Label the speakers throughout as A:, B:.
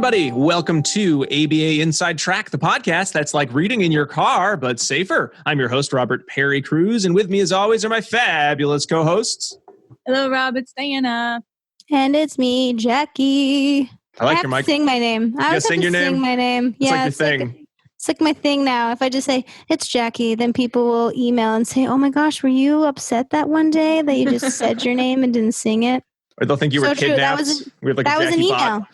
A: everybody. Welcome to ABA Inside Track, the podcast that's like reading in your car, but safer. I'm your host, Robert Perry Cruz, and with me, as always, are my fabulous co-hosts.
B: Hello, Rob. It's Diana.
C: And it's me, Jackie.
A: I like
C: I
A: your
C: have
A: mic.
C: to sing my name. I always have to sing my name.
A: It's
C: yeah,
A: like your thing.
C: It's like my thing now. If I just say, it's Jackie, then people will email and say, oh my gosh, were you upset that one day that you just said your name and didn't sing it?
A: Or they'll think you were kidnapped.
C: That was an email.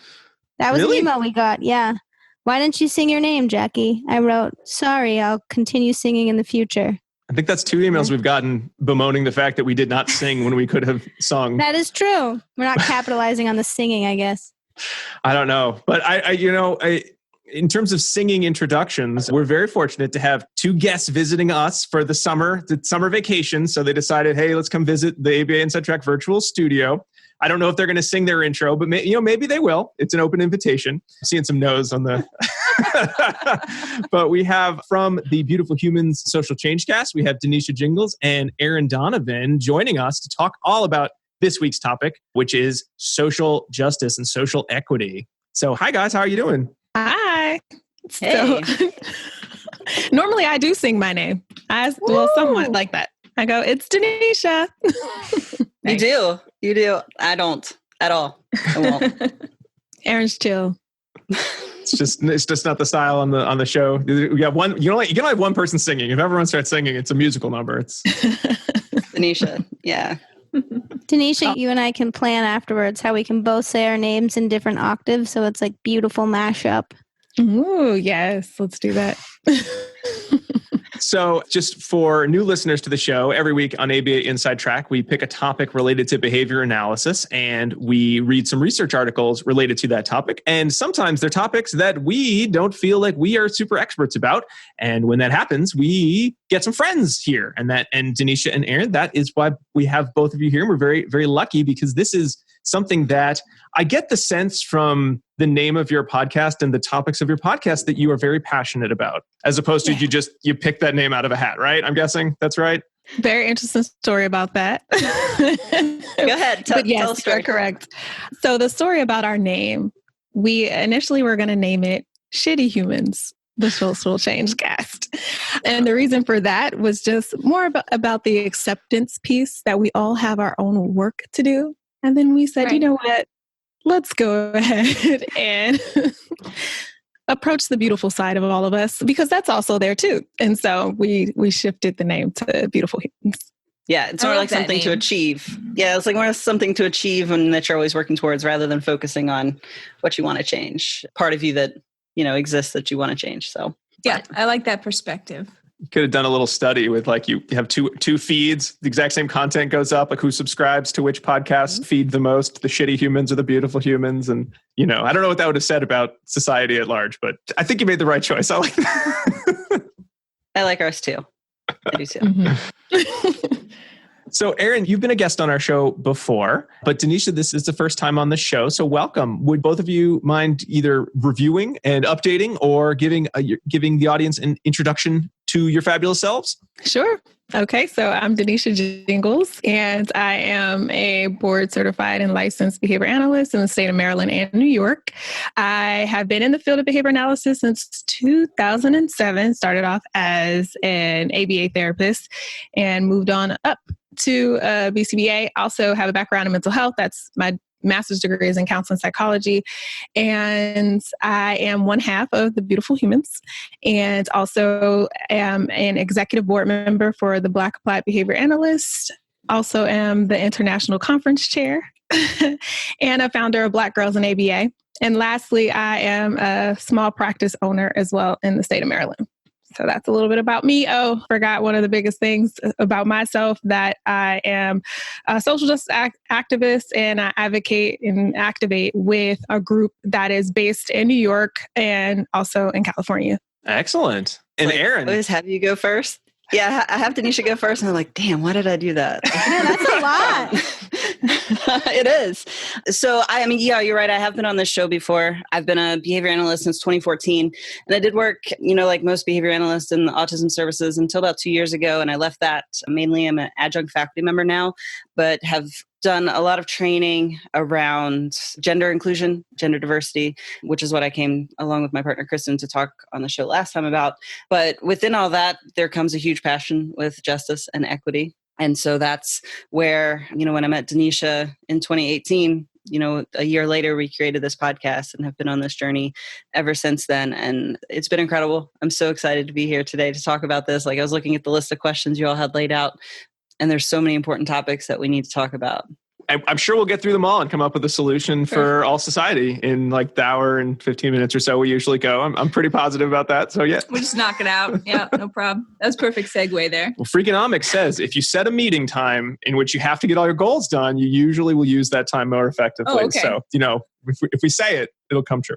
C: That was an email we got, yeah. Why didn't you sing your name, Jackie? I wrote, sorry, I'll continue singing in the future.
A: I think that's 2 emails we've gotten bemoaning the fact that we did not sing when we could have sung.
C: That is true. We're not capitalizing on the singing, I guess.
A: I don't know. But in terms of singing introductions, we're very fortunate to have 2 guests visiting us for the summer vacation. So they decided, hey, let's come visit the ABA Inside Track virtual studio. I don't know if they're going to sing their intro, but maybe they will. It's an open invitation. I'm seeing some no's on the... But we have from the Beautiful Humans Social Change Cast, we have Denisha Gingles and Arin Donovan joining us to talk all about this week's topic, which is social justice and social equity. So hi guys, how are you doing?
B: Hi.
D: Hey.
B: So, normally I do sing my name. Somewhat like that. I go, it's Denisha.
D: You do. I don't at all. I won't.
B: Aaron's chill.
A: It's just not the style on the show. We have one. You can only have one person singing. If everyone starts singing, it's a musical number. It's
D: Denisha. Yeah.
C: Denisha, you and I can plan afterwards how we can both say our names in different octaves, so it's like beautiful mashup.
B: Ooh, yes. Let's do that.
A: So just for new listeners to the show, every week on ABA Inside Track, we pick a topic related to behavior analysis and we read some research articles related to that topic. And sometimes they're topics that we don't feel like we are super experts about. And when that happens, we get some friends here. And Denisha and Arin, that is why we have both of you here. And we're very, very lucky because this is something that I get the sense from the name of your podcast and the topics of your podcast that you are very passionate about, as opposed to you pick that name out of a hat, right? I'm guessing that's right.
B: Very interesting story about that.
D: Go ahead. Tell
B: yes, you're correct. So the story about our name, we initially were going to name it Shitty Humans, the Social Change Cast. And the reason for that was just more about the acceptance piece that we all have our own work to do. And then we said, You know what? Let's go ahead and approach the beautiful side of all of us, because that's also there too. And so we shifted the name to Beautiful Humans.
D: Yeah, it's more like something to achieve. Yeah, it's like more something to achieve and that you're always working towards rather than focusing on what you want to change. Part of you that, exists that you want to change. So
E: yeah, I like that perspective.
A: You could have done a little study with you have two feeds, the exact same content goes up, like who subscribes to which podcast feed the most, the shitty humans or the beautiful humans. And, I don't know what that would have said about society at large, but I think you made the right choice. I like that.
D: I like ours too. I do too.
A: Mm-hmm. So Arin, you've been a guest on our show before, but Denisha, this is the first time on the show. So welcome. Would both of you mind either reviewing and updating or giving the audience an introduction to your fabulous selves?
B: Sure. Okay, so I'm Denisha Gingles, and I am a board certified and licensed behavior analyst in the state of Maryland and New York. I have been in the field of behavior analysis since 2007, started off as an ABA therapist and moved on up to BCBA. Also have a background in mental health. That's my master's degree is in counseling psychology. And I am one half of the Beautiful Humans and also am an executive board member for the Black Applied Behavior Analyst. Also am the international conference chair and a founder of Black Girls in ABA. And lastly, I am a small practice owner as well in the state of Maryland. So that's a little bit about me. Oh, forgot one of the biggest things about myself, that I am a social justice activist and I advocate and activate with a group that is based in New York and also in California.
A: Excellent. And Arin.
D: I always have you go first. Yeah, I have Denisha go first and I'm like, damn, why did I do that?
C: Yeah, that's a lot.
D: It is. So, I mean, yeah, you're right. I have been on this show before. I've been a behavior analyst since 2014. And I did work, like most behavior analysts in the autism services until about 2 years ago. And I left that. Mainly, I'm an adjunct faculty member now, but have done a lot of training around gender inclusion, gender diversity, which is what I came along with my partner, Kristen, to talk on the show last time about. But within all that, there comes a huge passion with justice and equity. And so that's where, when I met Denisha in 2018, a year later, we created this podcast and have been on this journey ever since then. And it's been incredible. I'm so excited to be here today to talk about this. Like, I was looking at the list of questions you all had laid out, and there's so many important topics that we need to talk about.
A: I'm sure we'll get through them all and come up with a solution for all society in like the hour and 15 minutes or so we usually go. I'm pretty positive about that. So yeah.
E: We'll just knock it out. Yeah, no problem. That's perfect segue there.
A: Well, Freakonomics says if you set a meeting time in which you have to get all your goals done, you usually will use that time more effectively.
E: Oh, okay.
A: So, if we say it, it'll come true.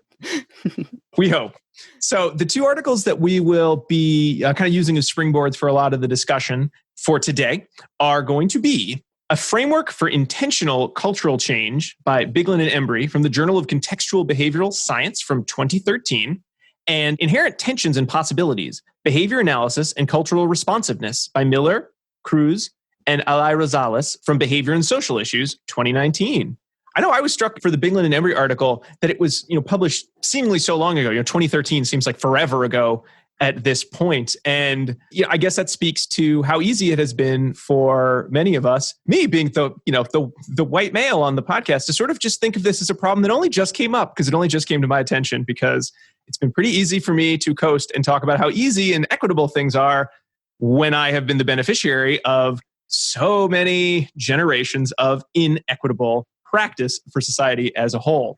A: We hope. So the two articles that we will be kind of using as springboards for a lot of the discussion for today are going to be A Framework for Intentional Cultural Change by Biglan and Embry from the Journal of Contextual Behavioral Science from 2013, and Inherent Tensions and Possibilities, Behavior Analysis and Cultural Responsiveness by Miller, Cruz, and Alay Rosales from Behavior and Social Issues, 2019. I know I was struck for the Biglan and Embry article that it was published seemingly so long ago. 2013 seems like forever ago at this point. And I guess that speaks to how easy it has been for many of us, me being the white male on the podcast, to sort of just think of this as a problem that only just came up because it only just came to my attention, because it's been pretty easy for me to coast and talk about how easy and equitable things are when I have been the beneficiary of so many generations of inequitable practice for society as a whole.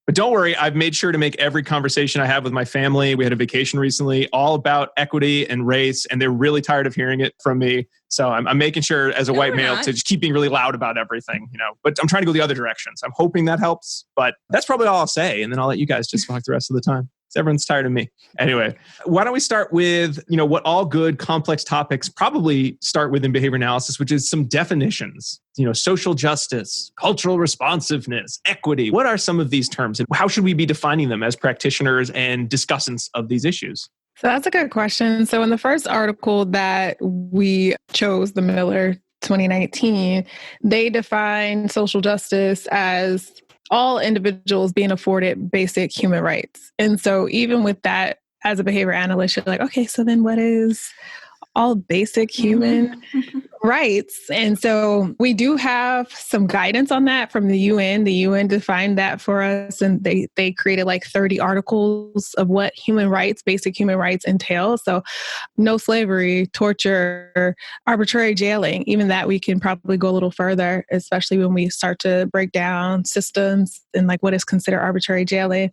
A: But don't worry, I've made sure to make every conversation I have with my family, we had a vacation recently, all about equity and race, and they're really tired of hearing it from me. So I'm making sure as a white male to just keep being really loud about everything, but I'm trying to go the other direction. So I'm hoping that helps, but that's probably all I'll say. And then I'll let you guys just talk the rest of the time. Everyone's tired of me. Anyway, why don't we start with, what all good complex topics probably start with in behavior analysis, which is some definitions, social justice, cultural responsiveness, equity. What are some of these terms and how should we be defining them as practitioners and discussants of these issues?
B: So that's a good question. So in the first article that we chose, the Miller 2019, they define social justice as all individuals being afforded basic human rights. And so even with that, as a behavior analyst, you're like, okay, so then what is all basic human rights? And so we do have some guidance on that from the UN. The UN defined that for us, and they created like 30 articles of what human rights, basic human rights entail. So no slavery, torture, arbitrary jailing, even that we can probably go a little further, especially when we start to break down systems and like what is considered arbitrary jailing.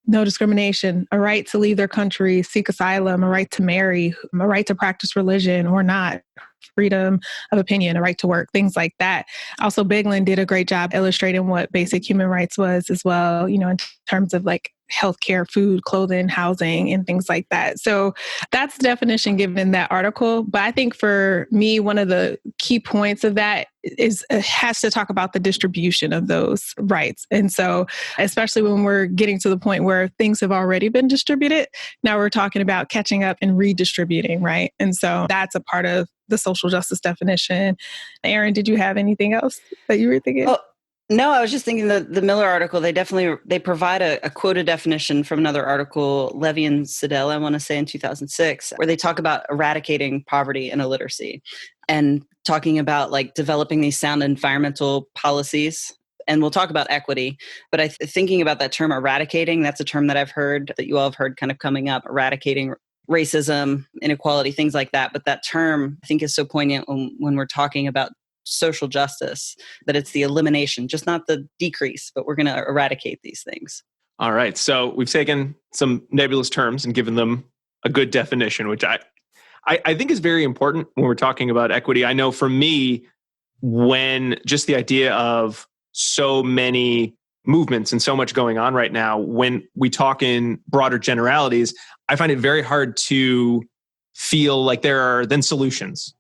B: No discrimination, a right to leave their country, seek asylum, a right to marry, a right to practice religion or not, freedom of opinion, a right to work, things like that. Also, Biglan did a great job illustrating what basic human rights was as well, in terms of like healthcare, food, clothing, housing, and things like that. So that's the definition given in that article. But I think for me, one of the key points of that is it has to talk about the distribution of those rights. And so especially when we're getting to the point where things have already been distributed, now we're talking about catching up and redistributing, right? And so that's a part of the social justice definition. Arin, did you have anything else that you were thinking?
D: Oh, no, I was just thinking the Miller article, they provide a quoted definition from another article, Levy and Siddell, I want to say in 2006, where they talk about eradicating poverty and illiteracy and talking about like developing these sound environmental policies. And we'll talk about equity, but thinking about that term eradicating, that's a term that I've heard, that you all have heard kind of coming up, eradicating racism, inequality, things like that. But that term, I think, is so poignant when we're talking about social justice, that it's the elimination, just not the decrease, but we're going to eradicate these things.
A: All right. So we've taken some nebulous terms and given them a good definition, which I think is very important when we're talking about equity. I know for me, when just the idea of so many movements and so much going on right now, when we talk in broader generalities, I find it very hard to feel like there are then solutions.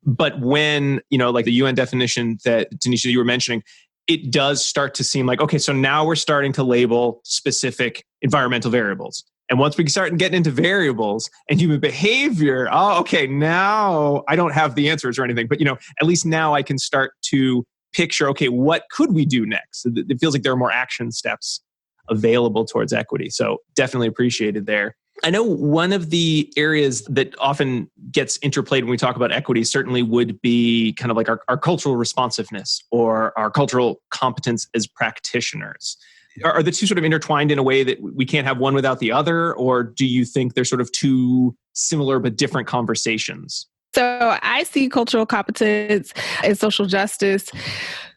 A: But when, like the UN definition that Denisha, you were mentioning, it does start to seem like, okay, so now we're starting to label specific environmental variables. And once we start getting into variables and human behavior, okay, now I don't have the answers or anything, but at least now I can start to picture, okay, what could we do next? It feels like there are more action steps available towards equity. So definitely appreciated there. I know one of the areas that often gets interplayed when we talk about equity certainly would be kind of like our cultural responsiveness or our cultural competence as practitioners. Are the two sort of intertwined in a way that we can't have one without the other? Or do you think they're sort of two similar but different conversations?
B: So I see cultural competence and social justice.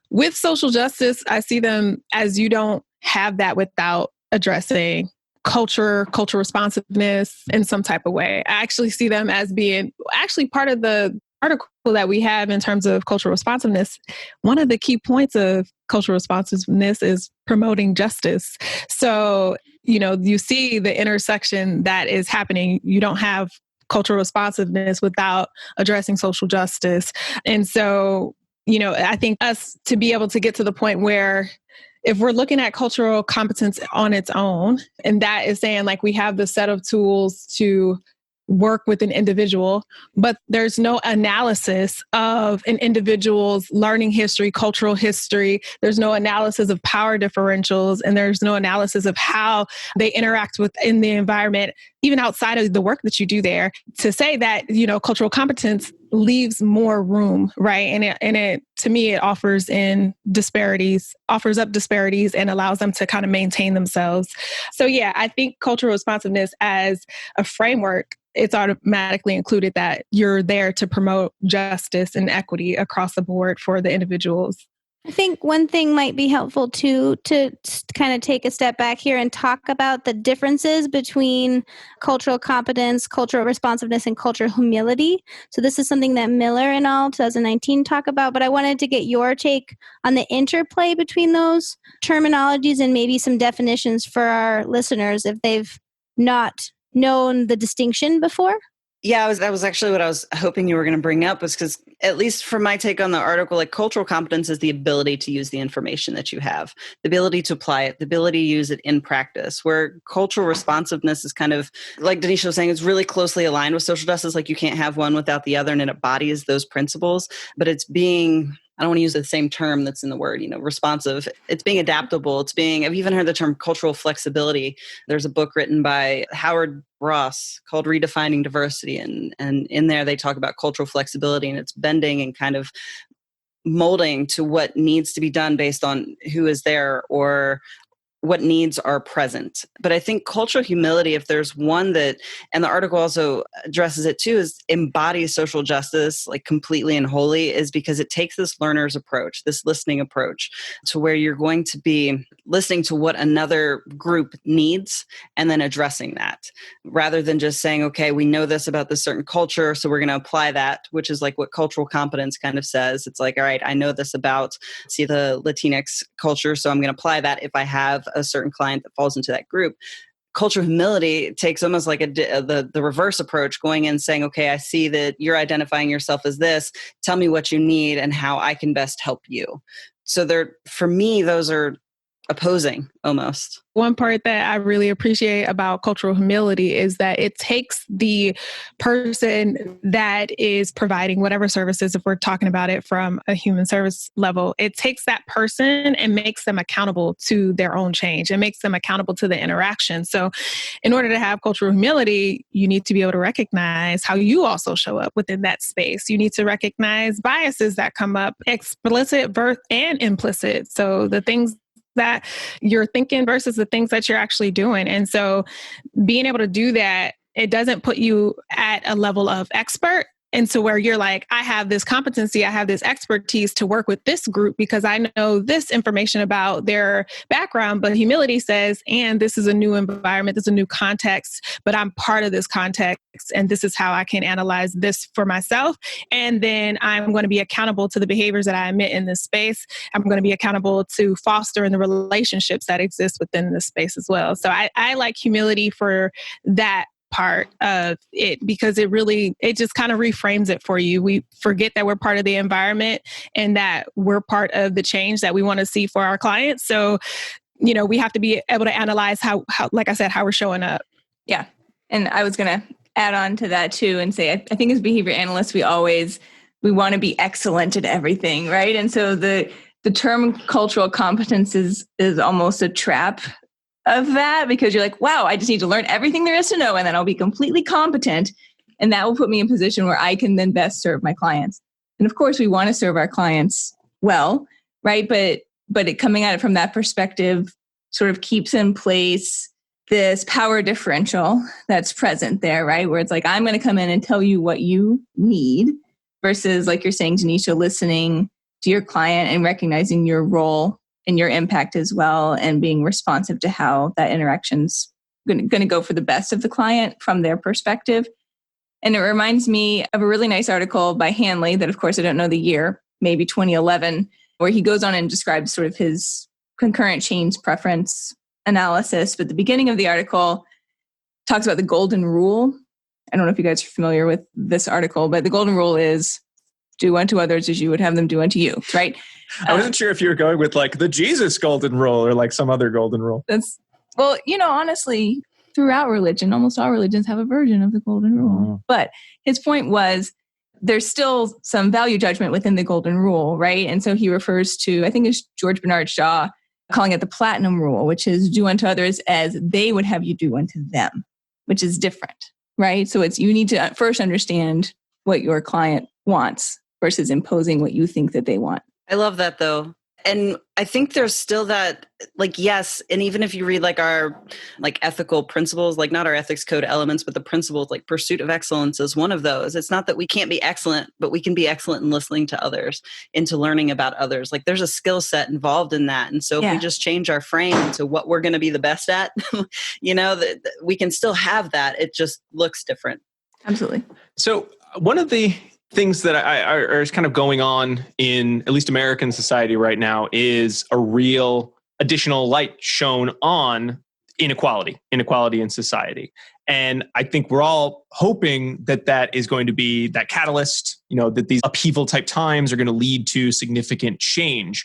B: With social justice, I see them as you don't have that without addressing cultural responsiveness in some type of way. I actually see them as being actually part of the article that we have in terms of cultural responsiveness. One of the key points of cultural responsiveness is promoting justice. So, you see the intersection that is happening. You don't have cultural responsiveness without addressing social justice. And so, I think us to be able to get to the point where if we're looking at cultural competence on its own, and that is saying like we have the set of tools to work with an individual, but there's no analysis of an individual's learning history, cultural history. There's no analysis of power differentials, and there's no analysis of how they interact within the environment, even outside of the work that you do there, to say that, cultural competence leaves more room, right? And it to me, it offers up disparities and allows them to kind of maintain themselves. So yeah, I think cultural responsiveness as a framework, it's automatically included that you're there to promote justice and equity across the board for the individuals.
C: I think one thing might be helpful too, to kind of take a step back here and talk about the differences between cultural competence, cultural responsiveness, and cultural humility. So this is something that Miller and all 2019 talk about, but I wanted to get your take on the interplay between those terminologies and maybe some definitions for our listeners if they've not known the distinction before.
D: Yeah, that was actually what I was hoping you were going to bring up, was because at least for my take on the article, like cultural competence is the ability to use the information that you have, the ability to apply it, the ability to use it in practice, where cultural responsiveness is kind of, like Denisha was saying, it's really closely aligned with social justice. Like you can't have one without the other, and it embodies those principles, but it's being, I don't want to use the same term that's in the word, responsive. It's being adaptable. I've even heard the term cultural flexibility. There's a book written by Howard Ross called Redefining Diversity. And in there, they talk about cultural flexibility, and it's bending and kind of molding to what needs to be done based on who is there or what needs are present. But I think cultural humility, if there's one that, and the article also addresses it too, is embodies social justice like completely and wholly, is because it takes this learner's approach, this listening approach, to where you're going to be listening to what another group needs and then addressing that, rather than just saying, okay, we know this about this certain culture, so we're going to apply that, which is like what cultural competence kind of says. It's like, all right, I know this about, see, the Latinx culture, so I'm going to apply that if I have a certain client that falls into that group. Cultural humility takes almost like the reverse approach, going in saying, okay, I see that you're identifying yourself as this. Tell me what you need and how I can best help you. So for me, those are opposing almost.
B: One part that I really appreciate about cultural humility is that it takes the person that is providing whatever services, if we're talking about it from a human service level, it takes that person and makes them accountable to their own change and makes them accountable to the interaction. So in order to have cultural humility, you need to be able to recognize how you also show up within that space. You need to recognize biases that come up, explicit, and implicit. So the things that you're thinking versus the things that you're actually doing. And so being able to do that, it doesn't put you at a level of expert. And so where you're like, I have this competency, I have this expertise to work with this group because I know this information about their background, but humility says, and this is a new environment, this is a new context, but I'm part of this context. And this is how I can analyze this for myself. And then I'm going to be accountable to the behaviors that I emit in this space. I'm going to be accountable to fostering the relationships that exist within this space as well. So I like humility for that part of it because it just kind of reframes it for you. We forget that we're part of the environment and that we're part of the change that we want to see for our clients. So, we have to be able to analyze how, like I said, how we're showing up.
E: Yeah. And I was going to add on to that too and say, I think as behavior analysts, we want to be excellent at everything, right? And so the term cultural competence is almost a trap of that because you're like, wow, I just need to learn everything there is to know and then I'll be completely competent. And that will put me in a position where I can then best serve my clients. And of course, we want to serve our clients well, right? But it coming at it from that perspective sort of keeps in place this power differential that's present there, right? Where it's like, I'm going to come in and tell you what you need versus, like you're saying, Denisha, listening to your client and recognizing your role and your impact as well and being responsive to how that interaction's going to go for the best of the client from their perspective. And it reminds me of a really nice article by Hanley that, of course, I don't know the year, maybe 2011, where he goes on and describes sort of his concurrent chains preference analysis. But the beginning of the article talks about the golden rule. I don't know if you guys are familiar with this article, but the golden rule is do unto others as you would have them do unto you, right?
A: I wasn't sure if you were going with like the Jesus golden rule or like some other golden rule.
E: Well, honestly, throughout religion, almost all religions have a version of the golden rule. But his point was there's still some value judgment within the golden rule, right? And so he refers to, I think it's George Bernard Shaw, calling it the platinum rule, which is do unto others as they would have you do unto them, which is different, right? So you need to first understand what your client wants versus imposing what you think that they want.
D: I love that though. And I think there's still that, like, yes. And even if you read like our like ethical principles, like not our ethics code elements, but the principles, like pursuit of excellence is one of those. It's not that we can't be excellent, but we can be excellent in listening to others, into learning about others. Like there's a skill set involved in that. And so if we just change our frame into what we're going to be the best at, we can still have that. It just looks different.
E: Absolutely.
A: So one of the things that are kind of going on in at least American society right now is a real additional light shown on inequality in society. And I think we're all hoping that is going to be that catalyst, that these upheaval type times are going to lead to significant change.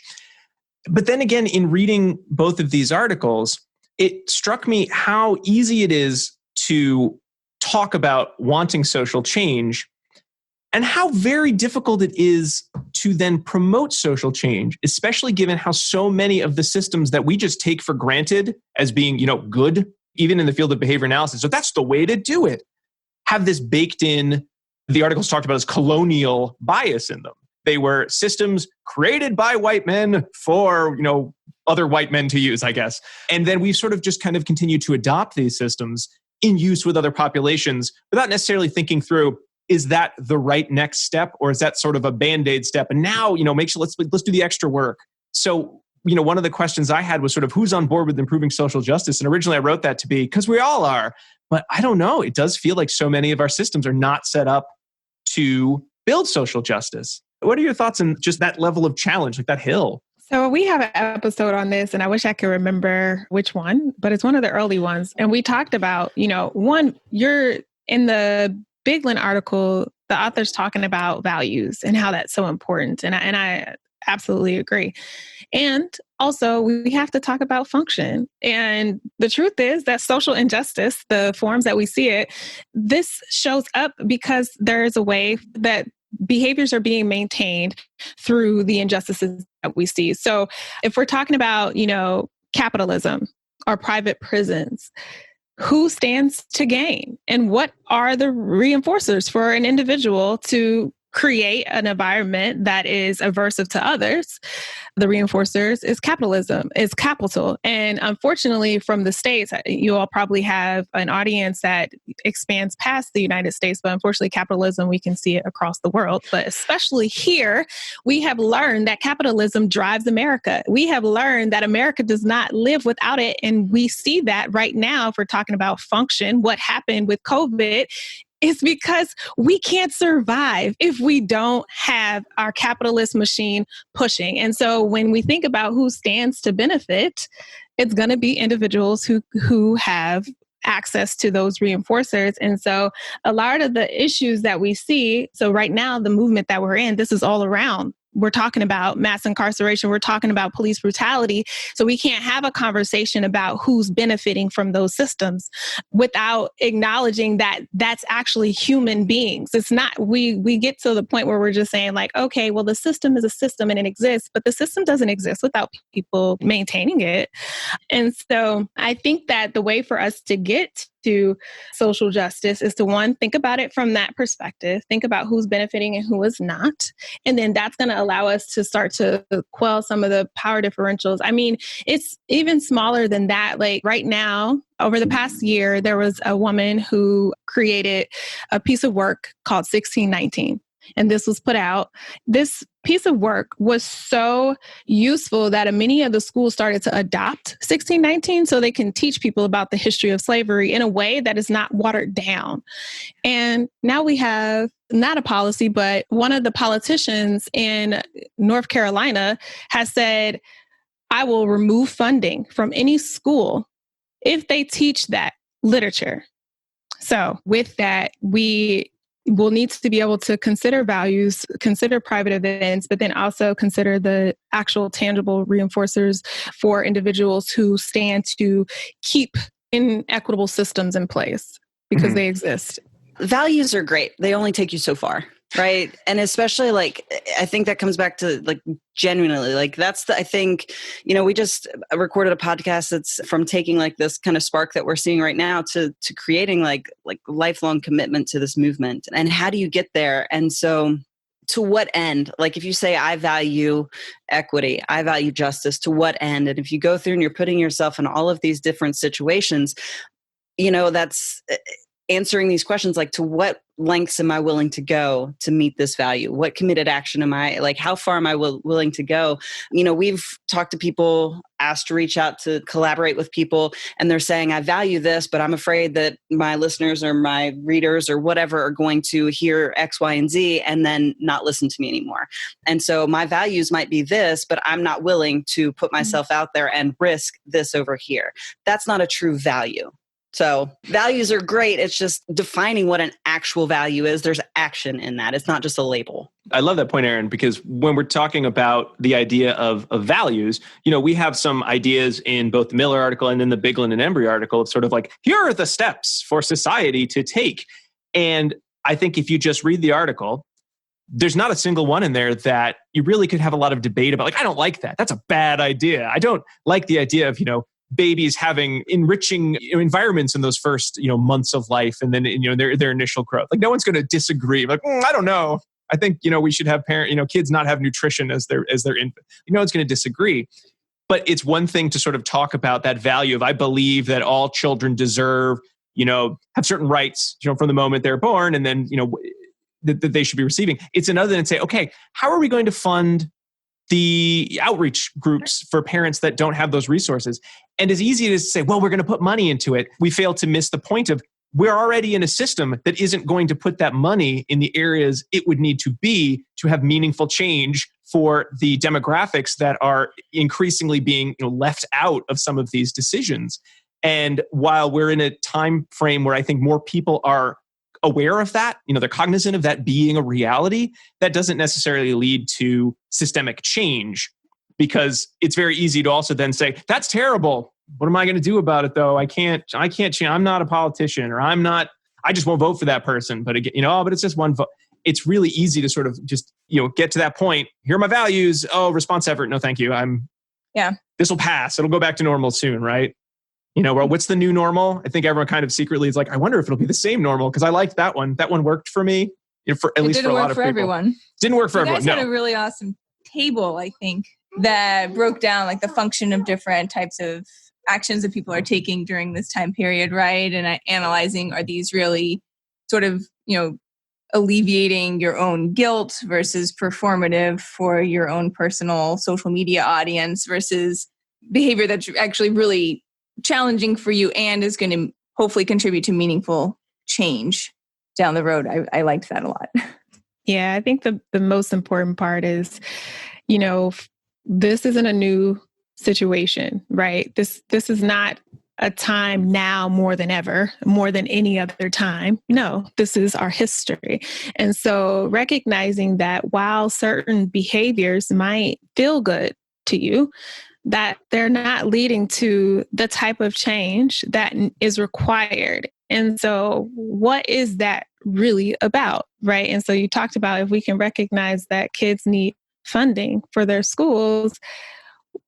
A: But then again, in reading both of these articles, it struck me how easy it is to talk about wanting social change and how very difficult it is to then promote social change, especially given how so many of the systems that we just take for granted as being, good, even in the field of behavior analysis. So that's the way to do it. Have this baked in, the articles talked about as colonial bias in them. They were systems created by white men for, other white men to use, I guess. And then we've sort of just kind of continued to adopt these systems in use with other populations without necessarily thinking through, is that the right next step, or is that sort of a Band-Aid step? And now, make sure let's do the extra work. So, one of the questions I had was sort of who's on board with improving social justice? And originally I wrote that to be because we all are, but I don't know. It does feel like so many of our systems are not set up to build social justice. What are your thoughts on just that level of challenge, like that hill?
B: So we have an episode on this, and I wish I could remember which one, but it's one of the early ones. And we talked about, one, you're in the Biglan article, the author's talking about values and how that's so important. And I absolutely agree. And also we have to talk about function. And the truth is that social injustice, the forms that we see it, this shows up because there is a way that behaviors are being maintained through the injustices that we see. So if we're talking about, capitalism or private prisons, who stands to gain? And what are the reinforcers for an individual to create an environment that is aversive to others? The reinforcers is capitalism, is capital. And unfortunately, from the States, you all probably have an audience that expands past the United States, but unfortunately, capitalism, we can see it across the world. But especially here, we have learned that capitalism drives America. We have learned that America does not live without it. And we see that right now, if we're talking about function, what happened with COVID, it's because we can't survive if we don't have our capitalist machine pushing. And so when we think about who stands to benefit, it's going to be individuals who have access to those reinforcers. And so a lot of the issues that we see, so right now, the movement that we're in, this is all around. We're talking about mass incarceration. We're talking about police brutality. So we can't have a conversation about who's benefiting from those systems without acknowledging that that's actually human beings. It's not, we get to the point where we're just saying like, okay, well, the system is a system and it exists, but the system doesn't exist without people maintaining it. And so I think that the way for us to get to social justice is to, one, think about it from that perspective, think about who's benefiting and who is not. And then that's going to allow us to start to quell some of the power differentials. I mean, it's even smaller than that. Like right now, over the past year, there was a woman who created a piece of work called 1619. And this was put out. This piece of work was so useful that many of the schools started to adopt 1619 so they can teach people about the history of slavery in a way that is not watered down. And now we have not a policy, but one of the politicians in North Carolina has said, I will remove funding from any school if they teach that literature. So with that, we will need to be able to consider values, consider private events, but then also consider the actual tangible reinforcers for individuals who stand to keep inequitable systems in place because they exist.
D: Values are great. They only take you so far, right? And especially like, I think that comes back to like genuinely, like that's the, I think, you know, we just recorded a podcast that's from taking like this kind of spark that we're seeing right now to creating like lifelong commitment to this movement. And how do you get there? And so to what end? Like if you say, I value equity, I value justice, to what end? And if you go through and you're putting yourself in all of these different situations, you know, that's answering these questions, like to what lengths am I willing to go to meet this value? What committed action am I, like how far am I willing to go? You know, we've talked to people, asked to reach out to collaborate with people, and they're saying, I value this, but I'm afraid that my listeners or my readers or whatever are going to hear X, Y, and Z and then not listen to me anymore. And so my values might be this, but I'm not willing to put myself out there and risk this over here. That's not a true value. So values are great. It's just defining what an actual value is. There's action in that. It's not just a label.
A: I love that point, Arin, because when we're talking about the idea of values, you know, we have some ideas in both the Miller article and in the Biglan and Embry article of sort of like, here are the steps for society to take. And I think if you just read the article, there's not a single one in there that you really could have a lot of debate about. Like, I don't like that. That's a bad idea. I don't like the idea of, you know, babies having enriching environments in those first, you know, months of life, and then, you know, their initial growth. Like, no one's going to disagree. Like, I don't know. I think, you know, we should have kids not have nutrition as their infant. You know, it's going to disagree. But it's one thing to sort of talk about that value of, I believe that all children deserve, you know, have certain rights, you know, from the moment they're born, and then, you know, that they should be receiving. It's another than say, okay, how are we going to fund the outreach groups for parents that don't have those resources? And as easy as to say, well, we're going to put money into it, we fail to miss the point of, we're already in a system that isn't going to put that money in the areas it would need to be to have meaningful change for the demographics that are increasingly being, you know, left out of some of these decisions. And while we're in a time frame where I think more people are aware of that, you know, they're cognizant of that being a reality, that doesn't necessarily lead to systemic change, because it's very easy to also then say, that's terrible. What am I going to do about it though? I can't change. I'm not a politician, or I just won't vote for that person. But again, you know, but it's just one vote. It's really easy to sort of just, you know, get to that point. Here are my values. Oh, response effort. No, thank you. This will pass. It'll go back to normal soon. Right. You know, well, what's the new normal? I think everyone kind of secretly is like, I wonder if it'll be the same normal, because I liked that one. That one worked for me, you know, for at least for a lot of people.
E: Everyone.
A: Didn't work for
E: you
A: everyone.
E: You guys had a really awesome table, I think, that broke down like the function of different types of actions that people are taking during this time period, right? And analyzing, are these really sort of, you know, alleviating your own guilt versus performative for your own personal social media audience versus behavior that's actually really challenging for you and is going to hopefully contribute to meaningful change down the road. I liked that a lot.
B: Yeah, I think the most important part is, you know, this isn't a new situation, right? This is not a time now more than ever, more than any other time. No, this is our history. And so recognizing that while certain behaviors might feel good to you, that they're not leading to the type of change that is required. And so what is that really about, right? And so you talked about if we can recognize that kids need funding for their schools,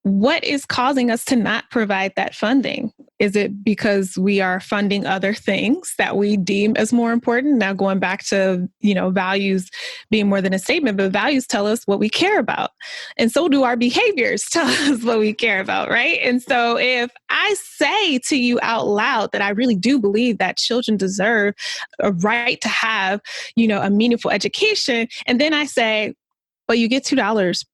B: what is causing us to not provide that funding? Is it because we are funding other things that we deem as more important? Now going back to, values being more than a statement, but values tell us what we care about. And so do our behaviors tell us what we care about, right? And so if I say to you out loud that I really do believe that children deserve a right to have, a meaningful education, and then I say, well, you get $2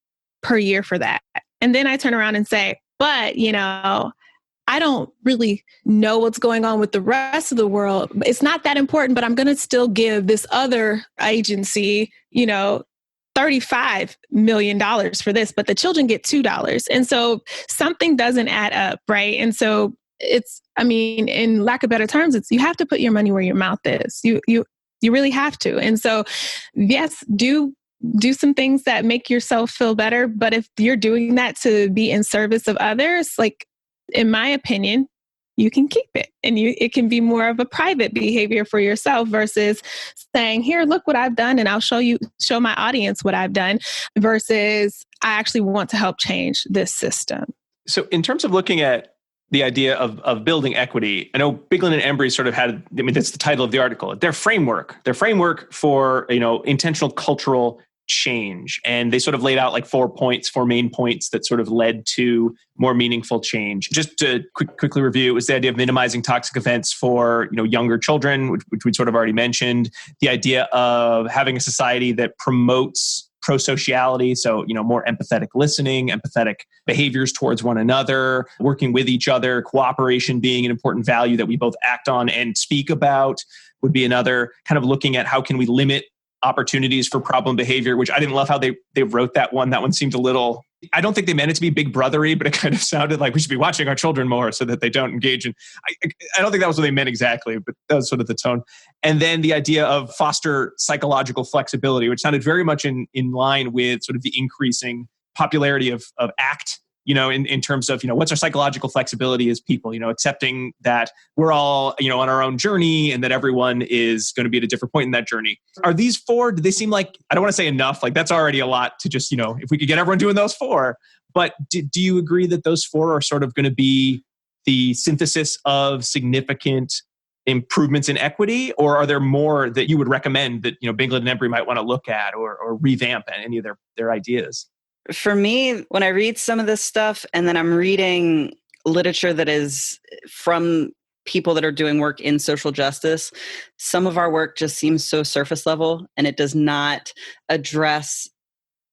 B: per year for that. And then I turn around and say, but, I don't really know what's going on with the rest of the world. It's not that important, but I'm going to still give this other agency, $35 million for this, but the children get $2. And so something doesn't add up, right? And so in lack of better terms, you have to put your money where your mouth is. You really have to. And so, yes, do some things that make yourself feel better. But if you're doing that to be in service of others, like, in my opinion, you can keep it. And it can be more of a private behavior for yourself versus saying, here, look what I've done. And I'll show my audience what I've done versus I actually want to help change this system.
A: So in terms of looking at the idea of building equity, I know Biglan and Embry sort of had, that's the title of the article, their framework for, intentional cultural change. And they sort of laid out like 4 main points that sort of led to more meaningful change. Just to quickly review, it was the idea of minimizing toxic events for, younger children, which we sort of already mentioned. The idea of having a society that promotes prosociality, so, more empathetic listening, empathetic behaviors towards one another, working with each other, cooperation being an important value that we both act on and speak about would be another. Kind of looking at how can we limit opportunities for problem behavior, which I didn't love how they wrote that one. That one seemed a little, I don't think they meant it to be big brothery, but it kind of sounded like we should be watching our children more so that they don't engage in, I don't think that was what they meant exactly, but that was sort of the tone. And then the idea of foster psychological flexibility, which sounded very much in line with sort of the increasing popularity of ACT, in terms of, what's our psychological flexibility as people, accepting that we're all, on our own journey and that everyone is going to be at a different point in that journey. Are these 4, do they seem like, I don't want to say enough, like that's already a lot to just, if we could get everyone doing those 4, but do you agree that those 4 are sort of going to be the synthesis of significant improvements in equity, or are there more that you would recommend that, Biglan and Embry might want to look at or revamp any of their ideas?
D: For me, when I read some of this stuff and then I'm reading literature that is from people that are doing work in social justice, some of our work just seems so surface level and it does not address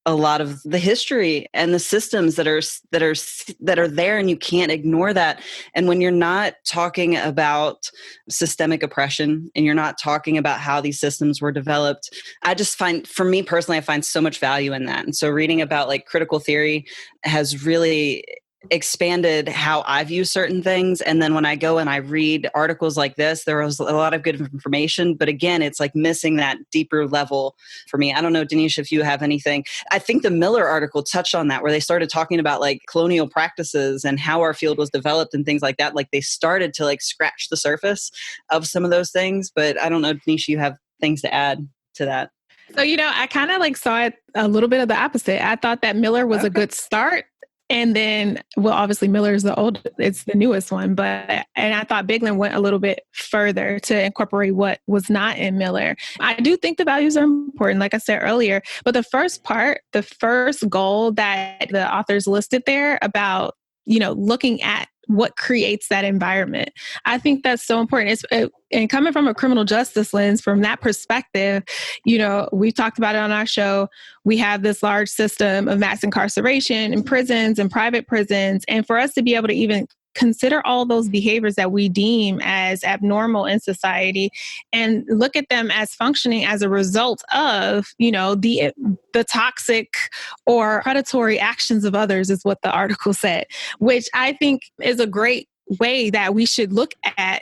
D: a lot of the history and the systems that are there, and you can't ignore that. And when you're not talking about systemic oppression and you're not talking about how these systems were developed, I just find, for me personally, I find so much value in that. And so reading about like critical theory has really expanded how I view certain things. And then when I go and I read articles like this, there was a lot of good information, but again, it's like missing that deeper level for me. I don't know, Denisha, if you have anything. I think the Miller article touched on that, where they started talking about like colonial practices and how our field was developed and things like that. Like they started to like scratch the surface of some of those things, but I don't know, Denisha, you have things to add to that.
B: So, I kind of like saw it a little bit of the opposite. I thought that Miller was a good start. And then, well, obviously Miller is it's the newest one, and I thought Biglan went a little bit further to incorporate what was not in Miller. I do think the values are important, like I said earlier, but the first goal that the authors listed there about, looking at what creates that environment. I think that's so important. And coming from a criminal justice lens, from that perspective, we talked about it on our show. We have this large system of mass incarceration in prisons and private prisons. And for us to be able to even consider all those behaviors that we deem as abnormal in society and look at them as functioning as a result of, the toxic or predatory actions of others is what the article said, which I think is a great way that we should look at,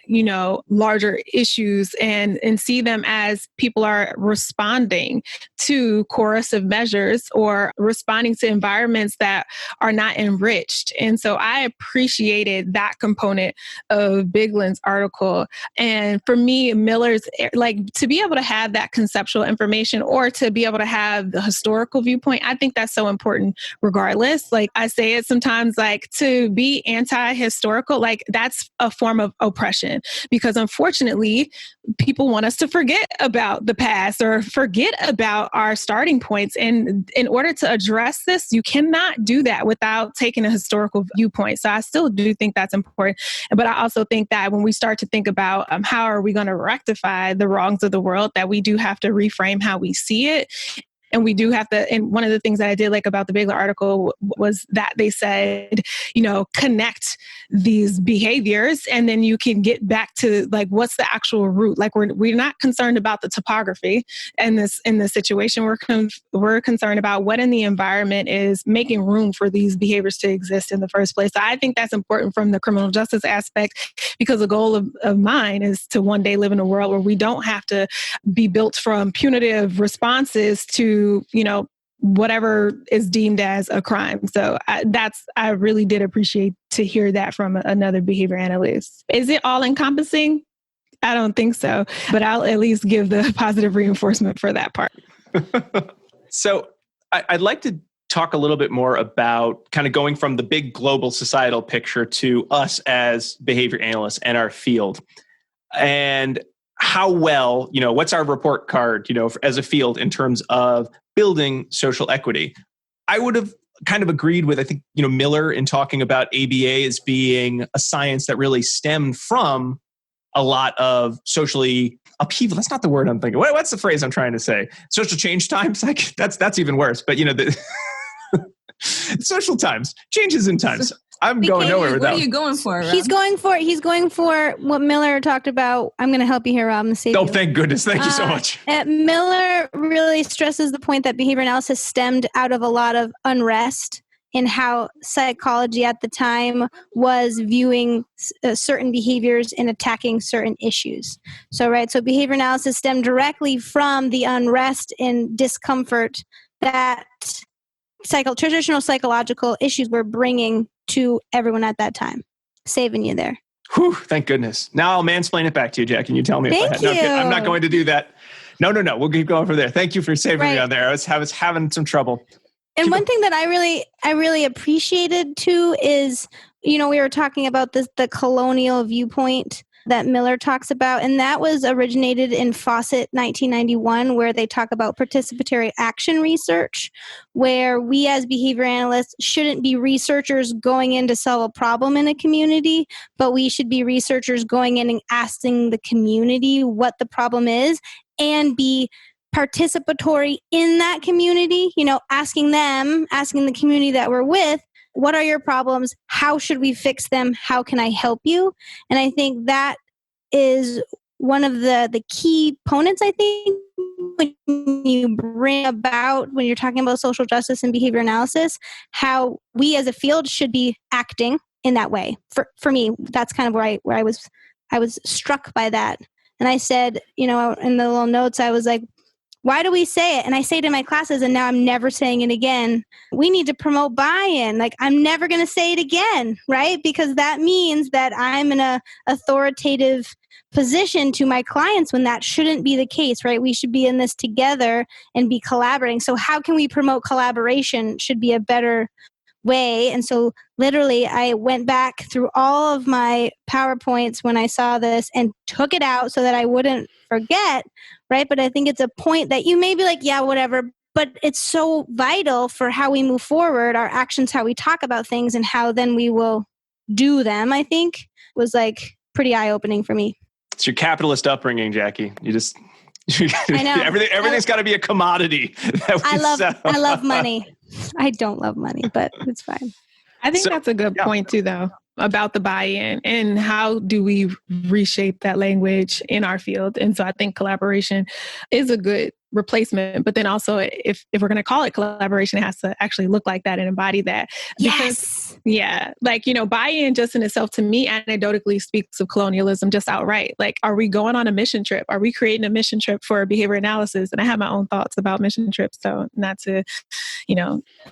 B: larger issues and see them as people are responding to coercive measures or responding to environments that are not enriched. And so I appreciated that component of Biglan's article. And for me, Miller's, to be able to have that conceptual information or to be able to have the historical viewpoint, I think that's so important regardless. I say it sometimes, to be anti-historical, that's a form of oppression, because unfortunately, people want us to forget about the past or forget about our starting points. And in order to address this, you cannot do that without taking a historical viewpoint. So I still do think that's important. But I also think that when we start to think about how are we going to rectify the wrongs of the world, that we do have to reframe how we see it. And we do have to, and one of the things that I did like about the Biglan article was that they said, connect these behaviors and then you can get back to what's the actual root. We're not concerned about the topography in this situation. We're concerned about what in the environment is making room for these behaviors to exist in the first place. So I think that's important from the criminal justice aspect, because the goal of mine is to one day live in a world where we don't have to be built from punitive responses to whatever is deemed as a crime. So I really did appreciate to hear that from another behavior analyst. Is it all encompassing? I don't think so, but I'll at least give the positive reinforcement for that part.
A: So I'd like to talk a little bit more about kind of going from the big global societal picture to us as behavior analysts and our field. And how well, what's our report card, as a field in terms of building social equity? I would have kind of agreed with, I think, Miller in talking about ABA as being a science that really stemmed from a lot of socially upheaval. That's not the word I'm thinking. What's the phrase I'm trying to say? Social change times? That's even worse. But, the social times, changes in times. I'm going nowhere with that.
E: What are you going for, Rob?
C: He's going for what Miller talked about. I'm going to help you here, Rob.
A: Oh, thank goodness. Thank you so much.
C: Miller really stresses the point that behavior analysis stemmed out of a lot of unrest in how psychology at the time was viewing certain behaviors and attacking certain issues. So behavior analysis stemmed directly from the unrest and discomfort that traditional psychological issues were bringing to everyone at that time. Saving you there.
A: Whew, thank goodness. Now I'll mansplain it back to you, Jack, and you tell me
C: Thank
A: if I had.
C: you.
A: No, I'm not going to do that. No. We'll keep going from there. Thank you for saving me on there. I was having some trouble.
C: And one thing that I really appreciated too is, we were talking about the colonial viewpoint that Miller talks about, and that was originated in Fawcett 1991, where they talk about participatory action research, where we as behavior analysts shouldn't be researchers going in to solve a problem in a community, but we should be researchers going in and asking the community what the problem is and be participatory in that community, asking the community that we're with, what are your problems? How should we fix them? How can I help you? And I think that is one of the key components, I think, when you're talking about social justice and behavior analysis, how we as a field should be acting in that way. For me, that's kind of where I was struck by that. And I said, in the little notes, I was like, why do we say it? And I say it in my classes, and now I'm never saying it again. We need to promote buy-in. I'm never going to say it again, right? Because that means that I'm in an authoritative position to my clients when that shouldn't be the case, right? We should be in this together and be collaborating. So how can we promote collaboration should be a better way. And so literally I went back through all of my PowerPoints when I saw this and took it out so that I wouldn't forget, right? But I think it's a point that you may be like, yeah, whatever, but it's so vital for how we move forward, our actions, how we talk about things, and how then we will do them, I think was pretty eye-opening for me.
A: It's your capitalist upbringing, Jackie.
C: I know.
A: Everything's got to be a commodity.
C: I love money. I don't love money, but it's fine.
B: I think that's a good point too, though, about the buy-in and how do we reshape that language in our field. And so I think collaboration is a good replacement. But then also, if we're going to call it collaboration, it has to actually look like that and embody that.
C: Yes.
B: Yeah. Like, buy-in just in itself, to me, anecdotally speaks of colonialism just outright. Like, are we going on a mission trip? Are we creating a mission trip for behavior analysis? And I have my own thoughts about mission trips. So not to,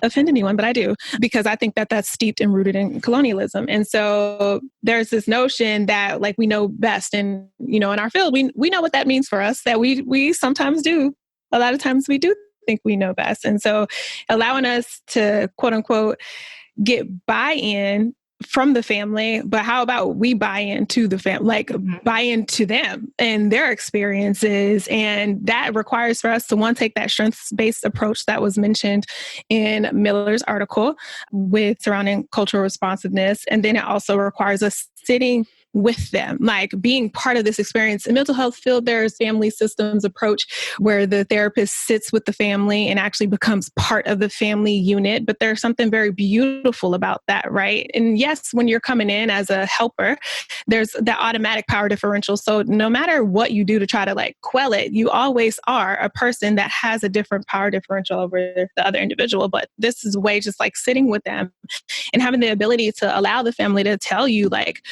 B: offend anyone, but I do, because I think that that's steeped and rooted in colonialism. And so there's this notion that like we know best. And, in our field, we know what that means for us, that we sometimes do. A lot of times we do think we know best. And so allowing us to, quote unquote, get buy-in from the family, but how about we buy into the family, like buy into them and their experiences. And that requires for us to take that strengths-based approach that was mentioned in Miller's article with surrounding cultural responsiveness. And then it also requires us sitting with them, like being part of this experience. In mental health field, there's family systems approach where the therapist sits with the family and actually becomes part of the family unit. But there's something very beautiful about that, right? And yes, when you're coming in as a helper, there's that automatic power differential. So no matter what you do to try to like quell it, you always are a person that has a different power differential over the other individual. But this is a way just like sitting with them and having the ability to allow the family to tell you like,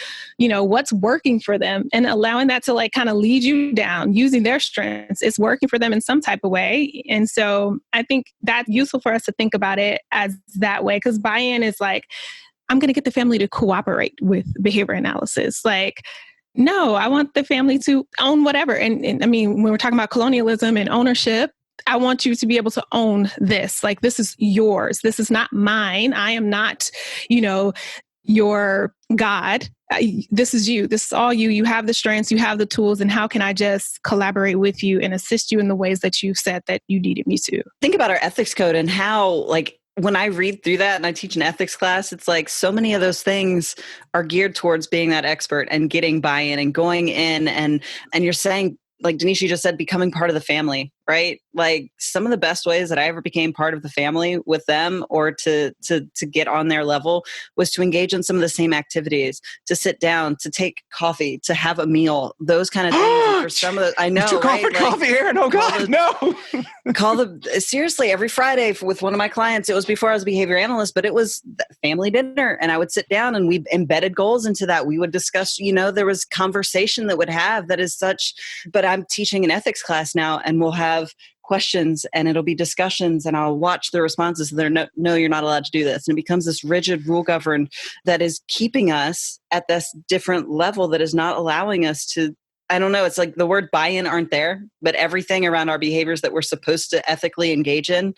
B: what's working for them, and allowing that to like kind of lead you down using their strengths. It's working for them in some type of way. And so I think that's useful for us to think about it as that way, because buy-in is like, I'm going to get the family to cooperate with behavior analysis. Like, no, I want the family to own whatever. And I mean, when we're talking about colonialism and ownership, I want you to be able to own this. Like, this is yours. This is not mine. I am not, your God. This is you. This is all you. You have the strengths, you have the tools, and how can I just collaborate with you and assist you in the ways that you said that you needed me to?
D: Think about our ethics code and how, like, when I read through that and I teach an ethics class, it's like so many of those things are geared towards being that expert and getting buy-in and going in and you're saying, like Denisha just said, becoming part of the family, right? Like some of the best ways that I ever became part of the family with them or to get on their level was to engage in some of the same activities, to sit down, to take coffee, to have a meal, those kind of things. And for some of the, I know,
A: you took
D: right?
A: off for coffee, Arin. Oh God, no.
D: Seriously, every Friday with one of my clients, it was before I was a behavior analyst, but it was family dinner. And I would sit down and we embedded goals into that. We would discuss, there was conversation that would have that is such, but I'm teaching an ethics class now and we'll have questions and it'll be discussions and I'll watch the responses. And they're no, you're not allowed to do this. And it becomes this rigid rule governed that is keeping us at this different level that is not allowing us to, I don't know, it's like the word buy-in aren't there, but everything around our behaviors that we're supposed to ethically engage in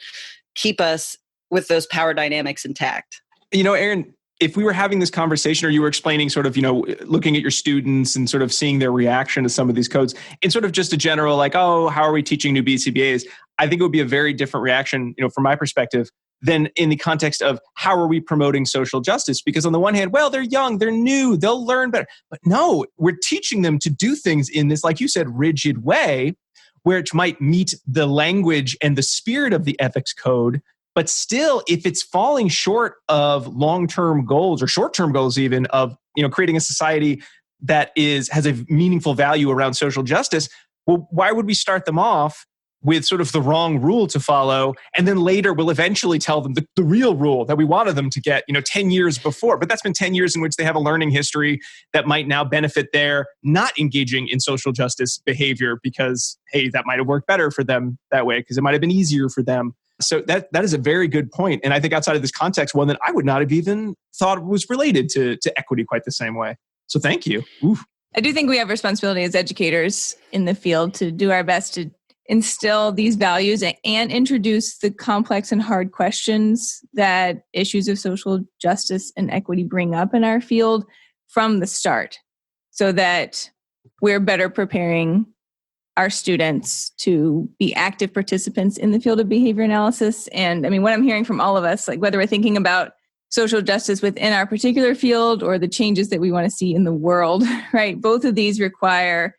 D: keep us with those power dynamics intact.
A: Arin, if we were having this conversation or you were explaining sort of, looking at your students and sort of seeing their reaction to some of these codes in sort of just a general like, oh, how are we teaching new BCBAs? I think it would be a very different reaction, from my perspective, than in the context of how are we promoting social justice? Because on the one hand, well, they're young, they're new, they'll learn better. But no, we're teaching them to do things in this, like you said, rigid way, which might meet the language and the spirit of the ethics code. But still, if it's falling short of long-term goals or short-term goals even of creating a society that has a meaningful value around social justice, well, why would we start them off with sort of the wrong rule to follow? And then later we'll eventually tell them the real rule that we wanted them to get 10 years before. But that's been 10 years in which they have a learning history that might now benefit their not engaging in social justice behavior because, hey, that might have worked better for them that way because it might have been easier for them. So that is a very good point. And I think outside of this context, one that I would not have even thought was related to equity quite the same way. So thank you. Oof.
E: I do think we have responsibility as educators in the field to do our best to instill these values and introduce the complex and hard questions that issues of social justice and equity bring up in our field from the start so that we're better preparing our students to be active participants in the field of behavior analysis. And I mean, what I'm hearing from all of us, like whether we're thinking about social justice within our particular field or the changes that we want to see in the world, right? Both of these require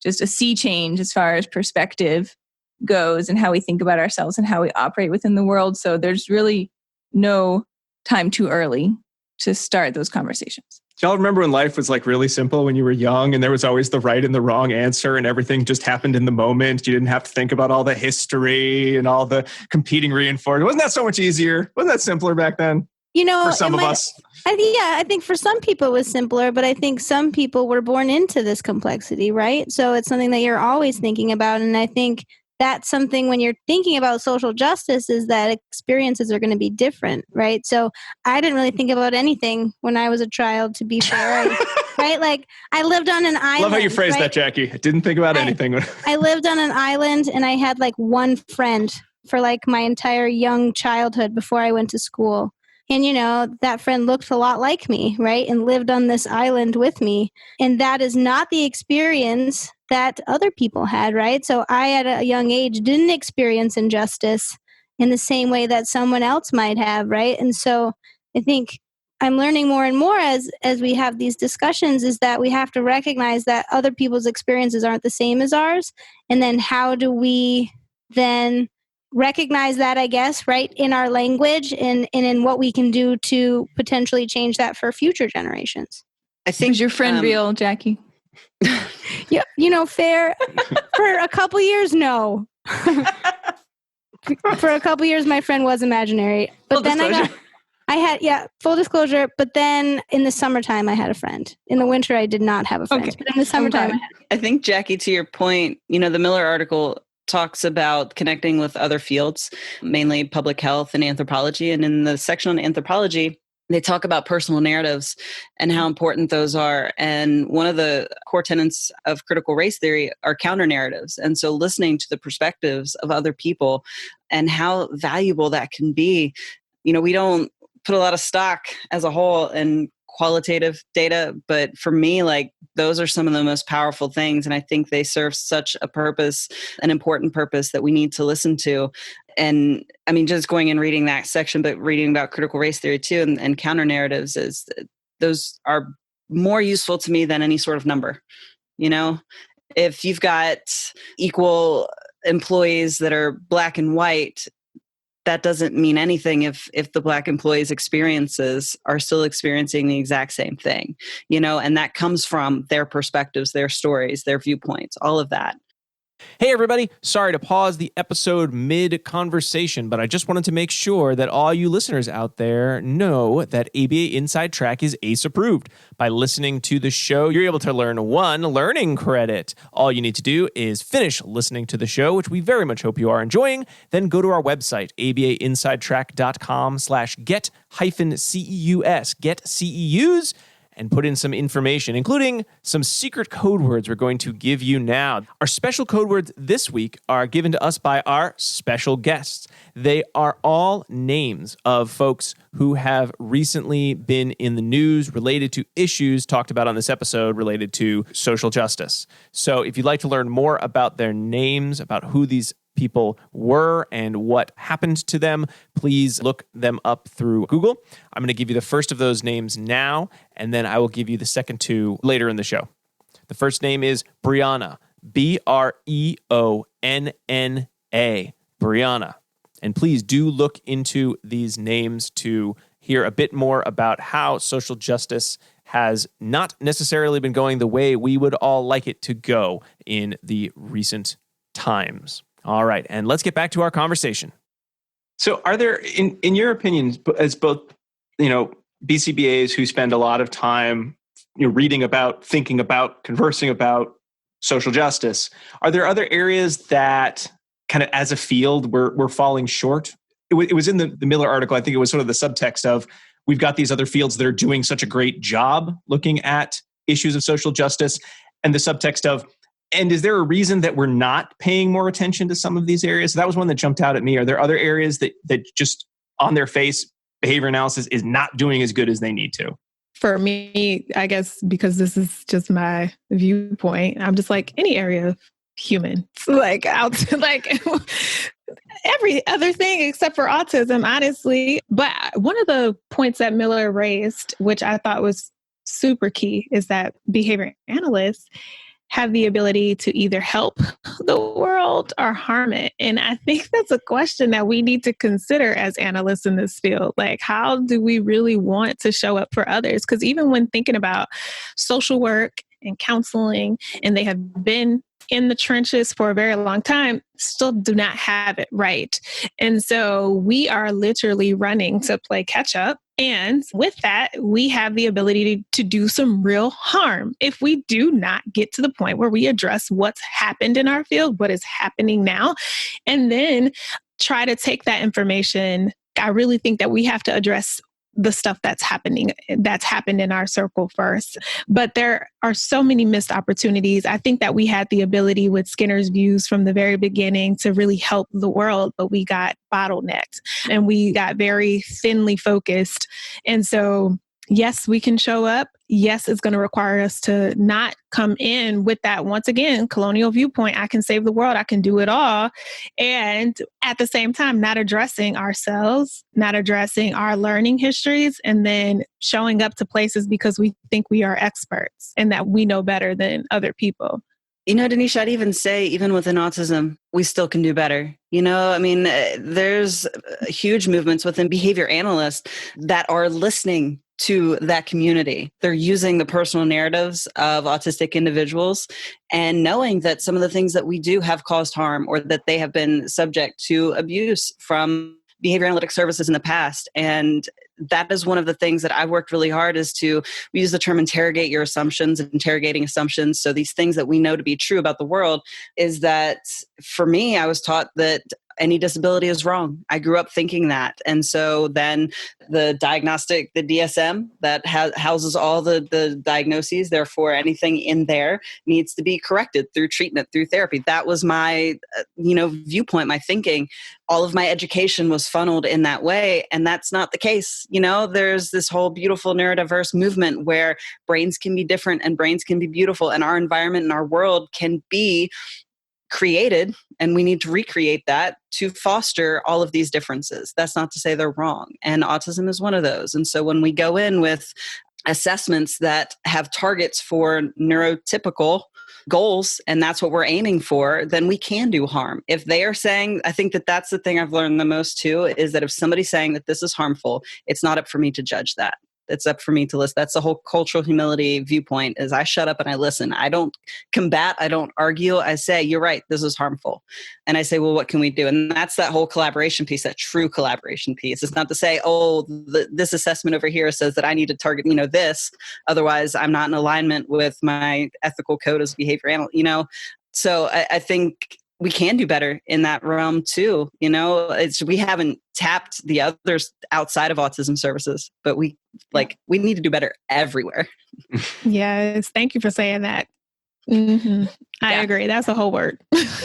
E: just a sea change as far as perspective goes and how we think about ourselves and how we operate within the world. So there's really no time too early to start those conversations.
A: Y'all remember when life was like really simple when you were young and there was always the right and the wrong answer and everything just happened in the moment? You didn't have to think about all the history and all the competing reinforcement. Wasn't that so much easier? Wasn't that simpler back then? For some of us.
C: I think for some people it was simpler, but I think some people were born into this complexity, right? So it's something that you're always thinking about. And I think that's something when you're thinking about social justice is that experiences are going to be different, right? So I didn't really think about anything when I was a child, to be fair, right? Like I lived on an island.
A: Love how you phrased that, Jackie. I didn't think about anything.
C: I lived on an island and I had like one friend for like my entire young childhood before I went to school. And, that friend looked a lot like me, right? And lived on this island with me. And that is not the experience that other people had, right? So I, at a young age, didn't experience injustice in the same way that someone else might have, right? And so I think I'm learning more and more as we have these discussions is that we have to recognize that other people's experiences aren't the same as ours. And then how do we then recognize that, I guess, right, in our language and in what we can do to potentially change that for future generations.
D: I think
E: is your friend real, Jackie?
C: Yeah, fair. For a couple years, no. For a couple years, my friend was imaginary. But
A: Full
C: then
A: disclosure.
C: I had, full disclosure. But then in the summertime, I had a friend. In the winter, I did not have a friend.
E: Okay.
C: But in the summertime,
D: I think, Jackie, to your point, the Miller article talks about connecting with other fields, mainly public health and anthropology. And in the section on anthropology, they talk about personal narratives and how important those are. And one of the core tenets of critical race theory are counter narratives. And so listening to the perspectives of other people and how valuable that can be. We don't put a lot of stock as a whole in qualitative data, but for me, like those are some of the most powerful things. And I think they serve such a purpose, an important purpose that we need to listen to. And I mean, just going and reading that section, but reading about critical race theory too, and counter narratives those are more useful to me than any sort of number. If you've got equal employees that are black and white, that doesn't mean anything if the Black employees' experiences are still experiencing the exact same thing, and that comes from their perspectives, their stories, their viewpoints, all of that.
F: Hey everybody, sorry to pause the episode mid-conversation, but I just wanted to make sure that all you listeners out there know that ABA Inside Track is ACE approved. By listening to the show, you're able to learn 1 learning credit. All you need to do is finish listening to the show, which we very much hope you are enjoying. Then go to our website, abainsidetrack.com/get-CEUS, get CEUs, and put in some information, including some secret code words we're going to give you now. Our special code words this week are given to us by our special guests. They are all names of folks who have recently been in the news related to issues talked about on this episode related to social justice. So if you'd like to learn more about their names, about who these people were and what happened to them, please look them up through Google. I'm going to give you the first of those names now, and then I will give you the second 2 later in the show. The first name is Breonna, Breonna, Breonna. And please do look into these names to hear a bit more about how social justice has not necessarily been going the way we would all like it to go in the recent times. All right, and let's get back to our conversation.
A: So are there, in your opinion, as both, BCBAs who spend a lot of time reading about, thinking about, conversing about social justice, are there other areas that kind of as a field we're falling short? It was in the Miller article, I think it was sort of the subtext of, we've got these other fields that are doing such a great job looking at issues of social justice, and the subtext of, and is there a reason that we're not paying more attention to some of these areas? So that was one that jumped out at me. Are there other areas that just on their face, behavior analysis is not doing as good as they need to?
B: For me, I guess because this is just my viewpoint, I'm just like any area of human, like every other thing except for autism, honestly. But one of the points that Miller raised, which I thought was super key, is that behavior analysts have the ability to either help the world or harm it? And I think that's a question that we need to consider as analysts in this field. Like, how do we really want to show up for others? Because even when thinking about social work and counseling, and they have been in the trenches for a very long time, still do not have it right. And so we are literally running to play catch up. And with that, we have the ability to do some real harm if we do not get to the point where we address what's happened in our field, what is happening now, and then try to take that information. I really think that we have to address the stuff that's happened in our circle first. But there are so many missed opportunities. I think that we had the ability with Skinner's views from the very beginning to really help the world, but we got bottlenecked and we got very thinly focused. And so, yes, we can show up. Yes, it's going to require us to not come in with that, once again, colonial viewpoint. I can save the world. I can do it all. And at the same time, not addressing ourselves, not addressing our learning histories, and then showing up to places because we think we are experts and that we know better than other people.
D: You know, Denisha, I'd even say, even within autism, we still can do better. You know, I mean, there's huge movements within behavior analysts that are listening to that community. They're using the personal narratives of autistic individuals and knowing that some of the things that we do have caused harm or that they have been subject to abuse from behavior analytic services in the past. And that is one of the things that I've worked really hard is we use the term interrogate your assumptions, interrogating assumptions. So these things that we know to be true about the world is that for me, I was taught that any disability is wrong. I grew up thinking that. And so then the diagnostic, the DSM that houses all the diagnoses, therefore anything in there needs to be corrected through treatment, through therapy. That was my, viewpoint, my thinking. All of my education was funneled in that way. And that's not the case. You know, there's this whole beautiful neurodiverse movement where brains can be different and brains can be beautiful and our environment and our world can be created, and we need to recreate that to foster all of these differences. That's not to say they're wrong. And autism is one of those. And so when we go in with assessments that have targets for neurotypical goals, and that's what we're aiming for, then we can do harm. If they are saying, I think that that's the thing I've learned the most too, is that if somebody's saying that this is harmful, it's not up for me to judge that. It's up for me to listen. That's the whole cultural humility viewpoint is I shut up and I listen. I don't combat. I don't argue. I say, you're right. This is harmful. And I say, well, what can we do? And that's that whole collaboration piece, that true collaboration piece. It's not to say, this assessment over here says that I need to target, this. Otherwise, I'm not in alignment with my ethical code as a behavior analyst, So I think we can do better in that realm too. We haven't tapped the others outside of autism services, but we need to do better everywhere.
B: Yes. Thank you for saying that. Mm-hmm. I agree. That's a whole word.
E: I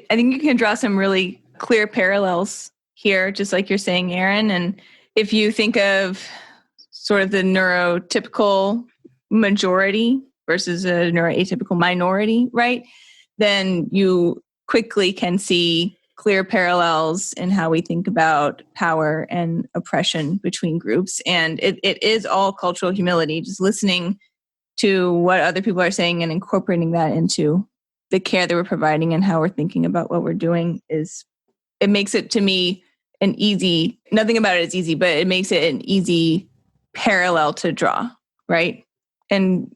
E: think you can draw some really clear parallels here, just like you're saying, Arin. And if you think of sort of the neurotypical majority versus a neuroatypical minority, right? Then you quickly can see clear parallels in how we think about power and oppression between groups. And it is all cultural humility, just listening to what other people are saying and incorporating that into the care that we're providing and how we're thinking about what we're doing it makes it to me nothing about it is easy, but it makes it an easy parallel to draw, right? And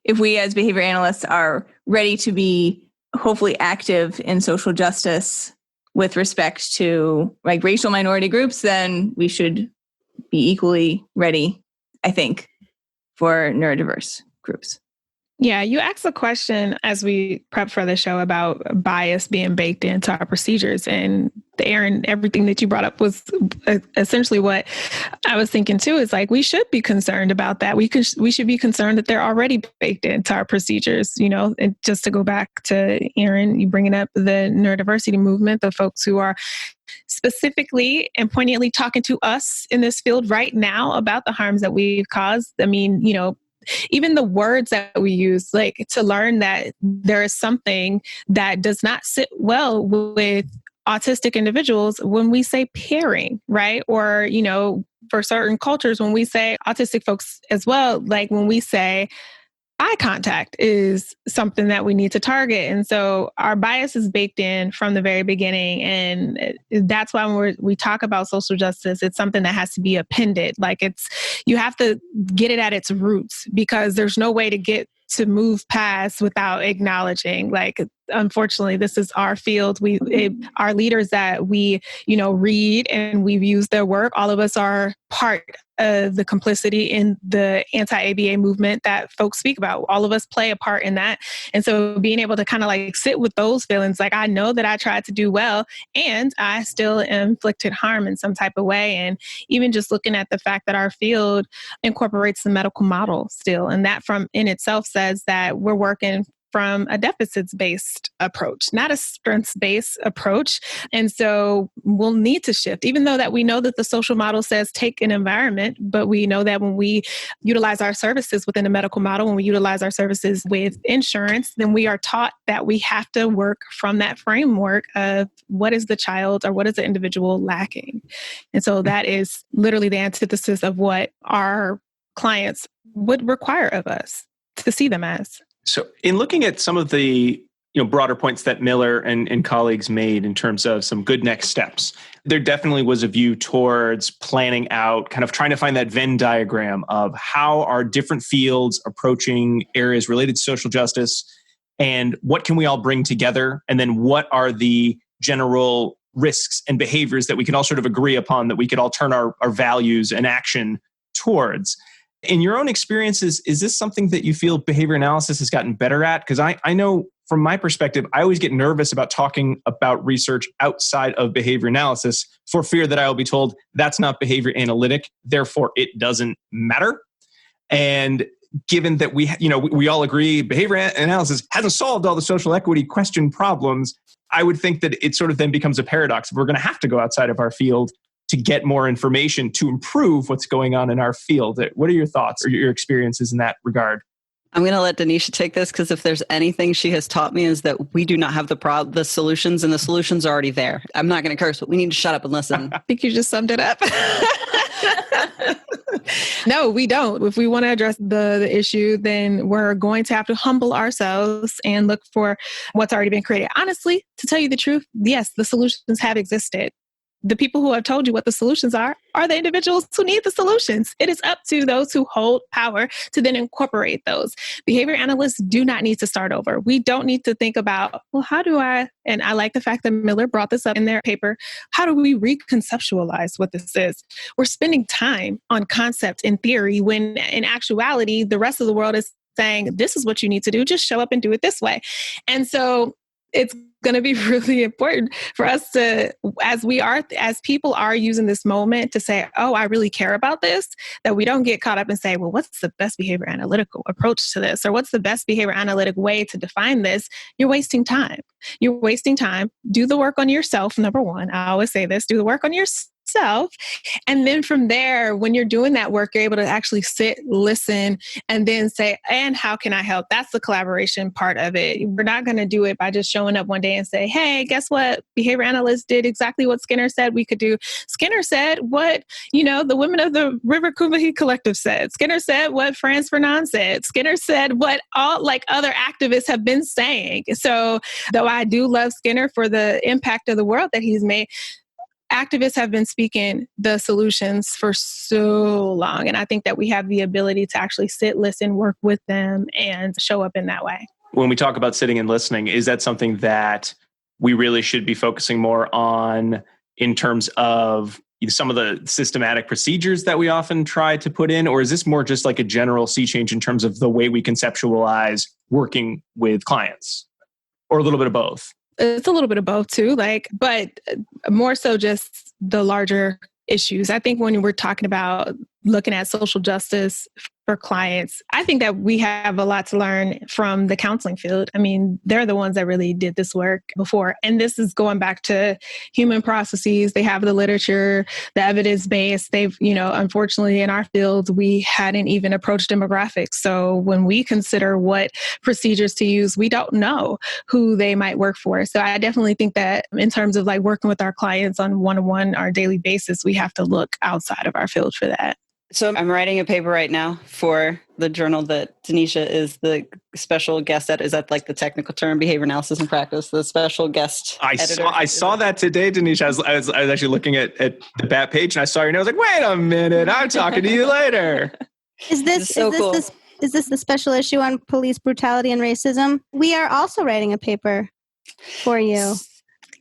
E: if we as behavior analysts are ready to be hopefully active in social justice with respect to racial minority groups, then we should be equally ready, I think, for neurodiverse groups.
B: Yeah, you asked a question as we prep for the show about bias being baked into our procedures. And Arin, everything that you brought up was essentially what I was thinking too, is we should be concerned about that. We should be concerned that they're already baked into our procedures, and just to go back to Arin, you bringing up the neurodiversity movement, the folks who are specifically and poignantly talking to us in this field right now about the harms that we've caused. I mean, even the words that we use, to learn that there is something that does not sit well with autistic individuals when we say pairing, right? Or, for certain cultures, when we say autistic folks as well, when we say eye contact is something that we need to target. And so our bias is baked in from the very beginning. And that's why when we talk about social justice, it's something that has to be appended. Like you have to get it at its roots, because there's no way to move past without acknowledging, like, unfortunately, this is our field. Our leaders that we, read and we've used their work, all of us are part of the complicity in the anti-ABA movement that folks speak about. All of us play a part in that. And so being able to kind of like sit with those feelings, like, I know that I tried to do well and I still inflicted harm in some type of way. And even just looking at the fact that our field incorporates the medical model still, and that from in itself says that we're working from a deficits-based approach, not a strengths-based approach. And so we'll need to shift, even though that we know that the social model says take an environment, but we know that when we utilize our services within the medical model, when we utilize our services with insurance, then we are taught that we have to work from that framework of what is the child or what is the individual lacking. And so that is literally the antithesis of what our clients would require of us to see them as.
A: So in looking at some of the broader points that Miller and colleagues made in terms of some good next steps, there definitely was a view towards planning out, kind of trying to find that Venn diagram of how are different fields approaching areas related to social justice, and what can we all bring together, and then what are the general risks and behaviors that we can all sort of agree upon, that we could all turn our values and action towards. In your own experiences, is this something that you feel behavior analysis has gotten better at? Because I know from my perspective, I always get nervous about talking about research outside of behavior analysis for fear that I will be told that's not behavior analytic, therefore it doesn't matter. And given that we all agree behavior analysis hasn't solved all the social equity question problems, I would think that it sort of then becomes a paradox. We're going to have to go outside of our field to get more information to improve what's going on in our field. What are your thoughts or your experiences in that regard?
D: I'm going to let Denisha take this, because if there's anything she has taught me is that we do not have the solutions, and the solutions are already there. I'm not going to curse, but we need to shut up and listen.
B: I think you just summed it up. No, we don't. If we want to address the issue, then we're going to have to humble ourselves and look for what's already been created. Honestly, to tell you the truth, yes, the solutions have existed. The people who have told you what the solutions are the individuals who need the solutions. It is up to those who hold power to then incorporate those. Behavior analysts do not need to start over. We don't need to think about, well, and I like the fact that Miller brought this up in their paper, how do we reconceptualize what this is? We're spending time on concept and theory when in actuality, the rest of the world is saying, this is what you need to do. Just show up and do it this way. And so it's going to be really important for us to, as people are using this moment to say, oh, I really care about this, that we don't get caught up and say, well, what's the best behavior analytical approach to this? Or what's the best behavior analytic way to define this? You're wasting time. You're wasting time. Do the work on yourself. Number one, I always say this, do the work on yourself. And then from there, when you're doing that work, you're able to actually sit, listen, and then say, and how can I help? That's the collaboration part of it. We're not going to do it by just showing up one day and say, hey, guess what? Behavior analysts did exactly what Skinner said we could do. Skinner said what, the women of the River Combahee Collective said. Skinner said what Franz Fanon said. Skinner said what all other activists have been saying. So though I do love Skinner for the impact of the world that he's made, activists have been speaking the solutions for so long. And I think that we have the ability to actually sit, listen, work with them, and show up in that way.
A: When we talk about sitting and listening, is that something that we really should be focusing more on in terms of some of the systematic procedures that we often try to put in? Or is this more just like a general sea change in terms of the way we conceptualize working with clients? Or a little bit of both?
B: It's a little bit of both too, but more so just the larger issues. I think when we're talking about looking at social justice for clients, I think that we have a lot to learn from the counseling field. I mean, they're the ones that really did this work before. And this is going back to human processes. They have the literature, the evidence base. They've, unfortunately in our field, we hadn't even approached demographics. So when we consider what procedures to use, we don't know who they might work for. So I definitely think that in terms of working with our clients on one-on-one or daily basis, we have to look outside of our field for that.
D: So I'm writing a paper right now for the journal that Denisha is the special guest at. Is that like the technical term, behavior analysis and practice, the special guest editor?
A: I saw that today, Denisha. I was actually looking at the BAT page and I saw your name. I was like, wait a minute, I'm talking to you later.
C: Is this
D: cool.
C: Is this the special issue on police brutality and racism? We are also writing a paper for you.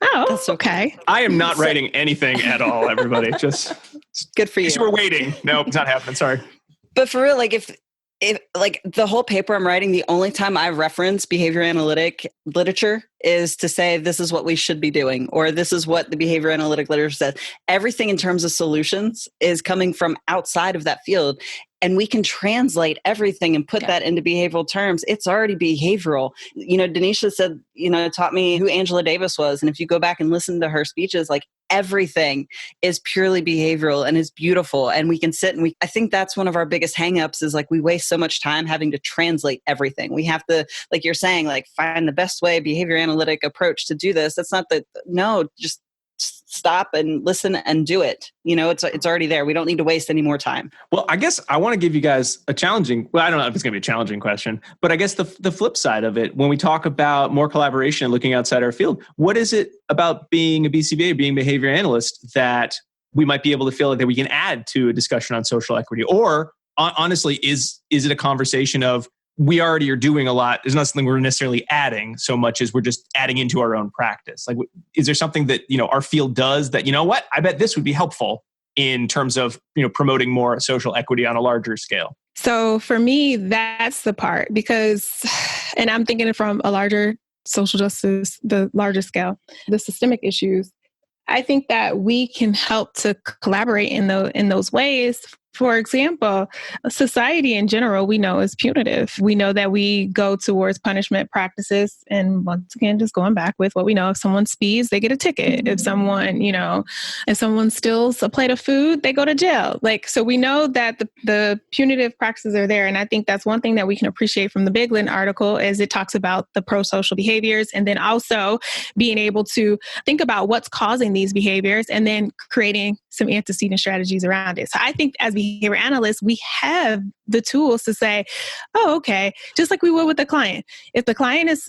B: Oh,
D: That's
B: okay.
A: I am not writing anything at all, everybody. Just
D: Good for you.
A: we're waiting. No, it's not happening. Sorry.
D: But for real, like if like the whole paper I'm writing, the only time I reference behavior analytic literature is to say this is what we should be doing, or this is what the behavior analytic literature says. Everything in terms of solutions is coming from outside of that field. And we can translate everything and put that into behavioral terms. It's already behavioral. Denisha said, taught me who Angela Davis was. And if you go back and listen to her speeches, like everything is purely behavioral and is beautiful. And we can sit and I think that's one of our biggest hangups is like we waste so much time having to translate everything. We have to, like you're saying, like find the best way, behavior analytic approach to do this. That's not just stop and listen and do it. It's already there. We don't need to waste any more time.
A: Well, I guess I want to give you guys I don't know if it's going to be a challenging question, but I guess the flip side of it, when we talk about more collaboration and looking outside our field, what is it about being a BCBA, being a behavior analyst, that we might be able to feel like that we can add to a discussion on social equity? Or honestly, is it a conversation of we already are doing a lot? There's not something we're necessarily adding so much as we're just adding into our own practice. Like, is there something that, our field does that, I bet this would be helpful in terms of, promoting more social equity on a larger scale?
B: So for me, that's the part because, and I'm thinking from a larger social justice, the larger scale, the systemic issues. I think that we can help to collaborate in those ways. For example, society in general, we know is punitive. We know that we go towards punishment practices. And once again, just going back with what we know, if someone speeds, they get a ticket. If someone, if someone steals a plate of food, they go to jail. So we know that the punitive practices are there. And I think that's one thing that we can appreciate from the Biglan article is it talks about the pro-social behaviors and then also being able to think about what's causing these behaviors and then creating some antecedent strategies around it. So I think as behavior analysts, we have the tools to say, oh, okay, just like we would with the client. If the client is,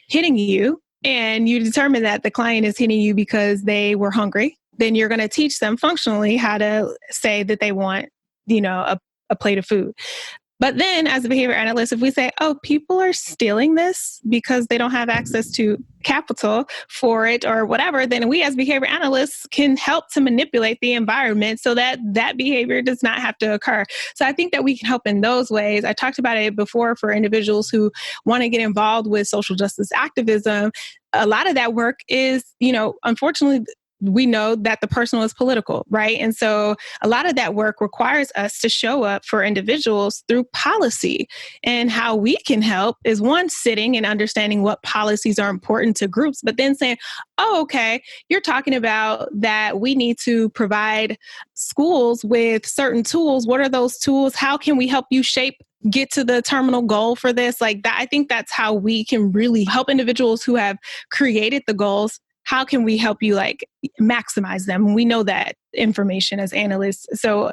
B: hitting you and you determine that the client is hitting you because they were hungry, then you're going to teach them functionally how to say that they want, a plate of food. But then as a behavior analyst, if we say, oh, people are stealing this because they don't have access to capital for it or whatever, then we as behavior analysts can help to manipulate the environment so that that behavior does not have to occur. So I think that we can help in those ways. I talked about it before for individuals who want to get involved with social justice activism. A lot of that work is, unfortunately, we know that the person was political, right? And so a lot of that work requires us to show up for individuals through policy. And how we can help is one, sitting and understanding what policies are important to groups, but then saying, oh, okay, you're talking about that we need to provide schools with certain tools. What are those tools? How can we help you get to the terminal goal for this? Like that, I think that's how we can really help individuals who have created the goals. How can we help you maximize them? We know that information as analysts. So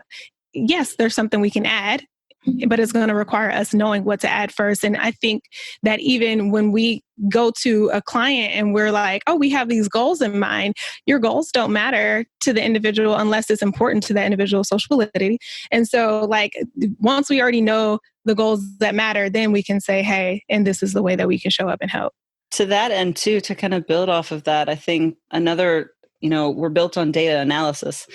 B: yes, there's something we can add, but it's going to require us knowing what to add first. And I think that even when we go to a client and we're like, oh, we have these goals in mind, your goals don't matter to the individual unless it's important to that individual's social validity. And so once we already know the goals that matter, then we can say, hey, and this is the way that we can show up and help.
D: To that end, too, to kind of build off of that, I think another, we're built on data analysis.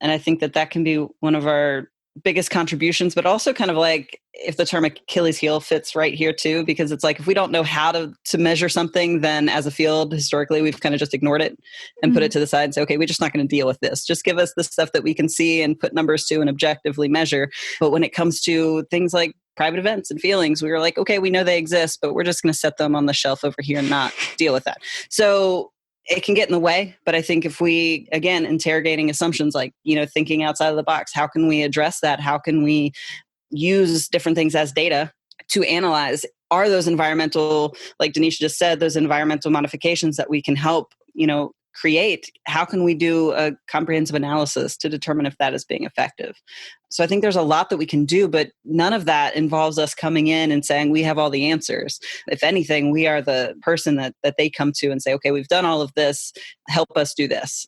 D: And I think that can be one of our biggest contributions, but also kind of like if the term Achilles heel fits right here too, because it's like if we don't know how to measure something, then as a field, historically, we've kind of just ignored it and put it to the side and say, okay, we're just not going to deal with this. Just give us the stuff that we can see and put numbers to and objectively measure. But when it comes to things like private events and feelings, we were like, okay, we know they exist, but we're just going to set them on the shelf over here and not deal with that. So it can get in the way. But I think if we, again, interrogating assumptions, thinking outside of the box, how can we address that? How can we use different things as data to analyze? Are those environmental, like Denisha just said, those environmental modifications that we can help, create? How can we do a comprehensive analysis to determine if that is being effective? So I think there's a lot that we can do, but none of that involves us coming in and saying we have all the answers. If anything, we are the person that they come to and say, okay, we've done all of this, help us do this.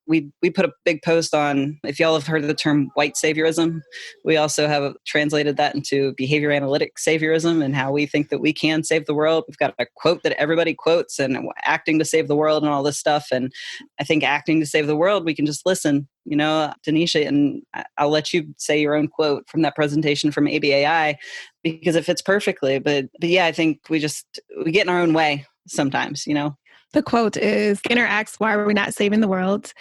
D: We put a big post on, if y'all have heard of the term white saviorism, we also have translated that into behavior analytic saviorism and how we think that we can save the world. We've got a quote that everybody quotes and acting to save the world and all this stuff. And I think acting to save the world, we can just listen. Denisha, and I'll let you say your own quote from that presentation from ABAI because it fits perfectly. But yeah, I think we get in our own way sometimes,
B: The quote is, Skinner asks, why are we not saving the world?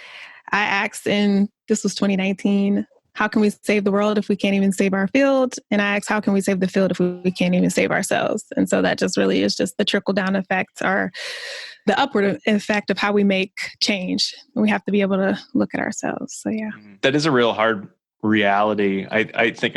B: I asked this was 2019, how can we save the world if we can't even save our field? And I asked, how can we save the field if we can't even save ourselves? And so that just really is just the trickle down effect or the upward effect of how we make change. We have to be able to look at ourselves. So yeah.
A: That is a real hard reality. I think,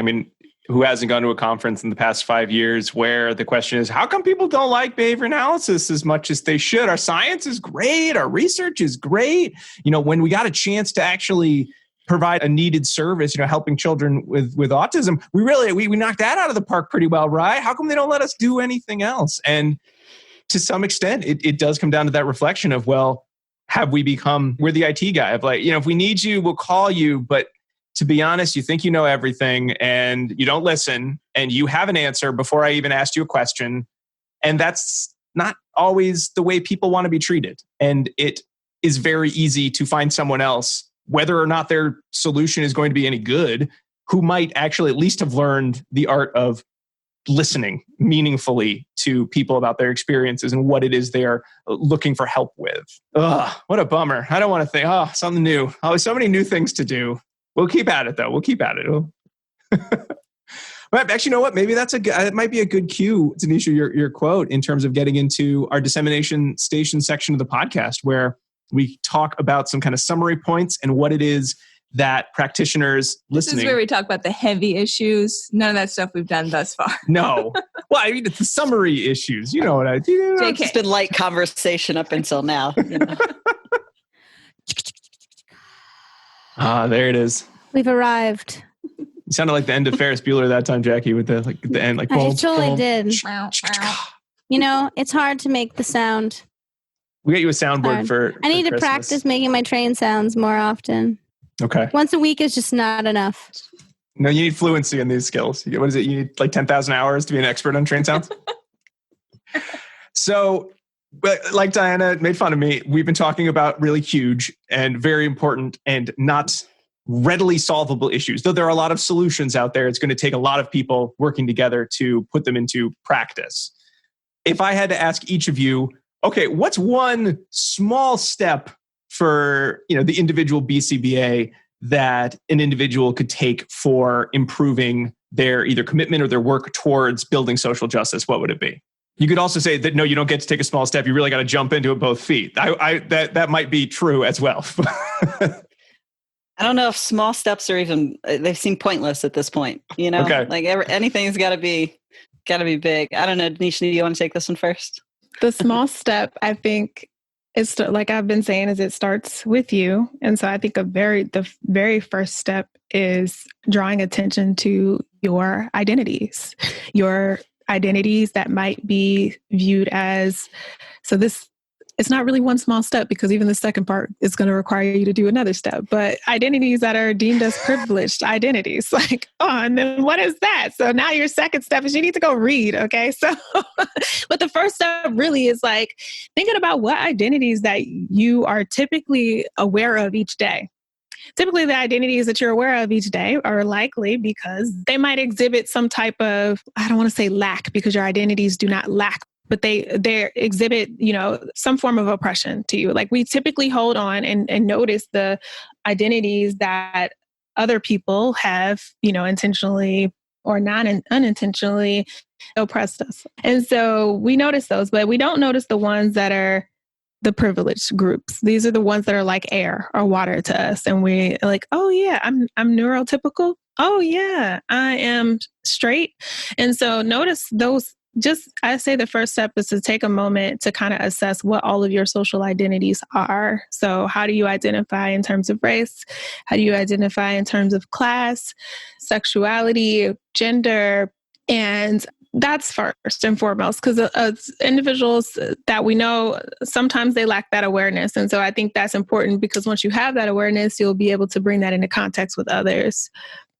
A: who hasn't gone to a conference in the past 5 years where the question is, how come people don't like behavior analysis as much as they should? Our science is great. Our research is great. When we got a chance to actually provide a needed service, helping children with autism, we knocked that out of the park pretty well, right? How come they don't let us do anything else? And to some extent, it does come down to that reflection of, well, we're the IT guy of if we need you, we'll call you. But to be honest, you think you know everything and you don't listen and you have an answer before I even asked you a question. And that's not always the way people want to be treated. And it is very easy to find someone else, whether or not their solution is going to be any good, who might actually at least have learned the art of listening meaningfully to people about their experiences and what it is they're looking for help with. Ugh, what a bummer. I don't want to think, something new. So many new things to do. We'll keep at it though. We'll keep at it. But actually, you know what? Maybe it might be a good cue, Denisha, your quote in terms of getting into our dissemination station section of the podcast where we talk about some kind of summary points and what it is that practitioners listening.
E: This is where we talk about the heavy issues. None of that stuff we've done thus far.
A: No. Well, it's the summary issues. You know what I do.
D: It's been light conversation up until now.
A: There it is.
C: We've arrived.
A: You sounded like the end of Ferris Bueller that time, Jackie, with the end,
C: I totally did. It's hard to make the sound.
A: We got you a soundboard for
C: I need to
A: Christmas.
C: practice making my train sounds more often.
A: Okay.
C: Once a week is just not enough.
A: No, you need fluency in these skills. What is it? You need 10,000 hours to be an expert on train sounds? So, like Diana made fun of me, we've been talking about really huge and very important and not readily solvable issues. Though there are a lot of solutions out there, it's going to take a lot of people working together to put them into practice. If I had to ask each of you, okay, what's one small step for the individual BCBA that an individual could take for improving their either commitment or their work towards building social justice? What would it be? You could also say that, no, you don't get to take a small step. You really got to jump into it both feet. That might be true as well.
D: I don't know if small steps are they seem pointless at this point.
A: Okay.
D: Anything's got to be big. I don't know. Denisha, do you want to take this one first?
B: The small step, I think, it's like I've been saying, is it starts with you. And so I think the very first step is drawing attention to your identities that might be viewed as, it's not really one small step because even the second part is going to require you to do another step, but identities that are deemed as privileged identities, and then what is that? So now your second step is you need to go read. Okay. So, but the first step really is thinking about what identities that you are typically aware of each day. Typically, the identities that you're aware of each day are likely because they might exhibit some type of, I don't want to say lack because your identities do not lack, but they exhibit, some form of oppression to you. We typically hold on and notice the identities that other people have, intentionally or unintentionally oppressed us. And so we notice those, but we don't notice the ones that are the privileged groups. These are the ones that are like air or water to us. And we oh yeah, I'm neurotypical. Oh yeah, I am straight. And so notice those I say the first step is to take a moment to kind of assess what all of your social identities are. So how do you identify in terms of race? How do you identify in terms of class, sexuality, gender? And that's first and foremost, because individuals that we know, sometimes they lack that awareness. And so I think that's important, because once you have that awareness, you'll be able to bring that into context with others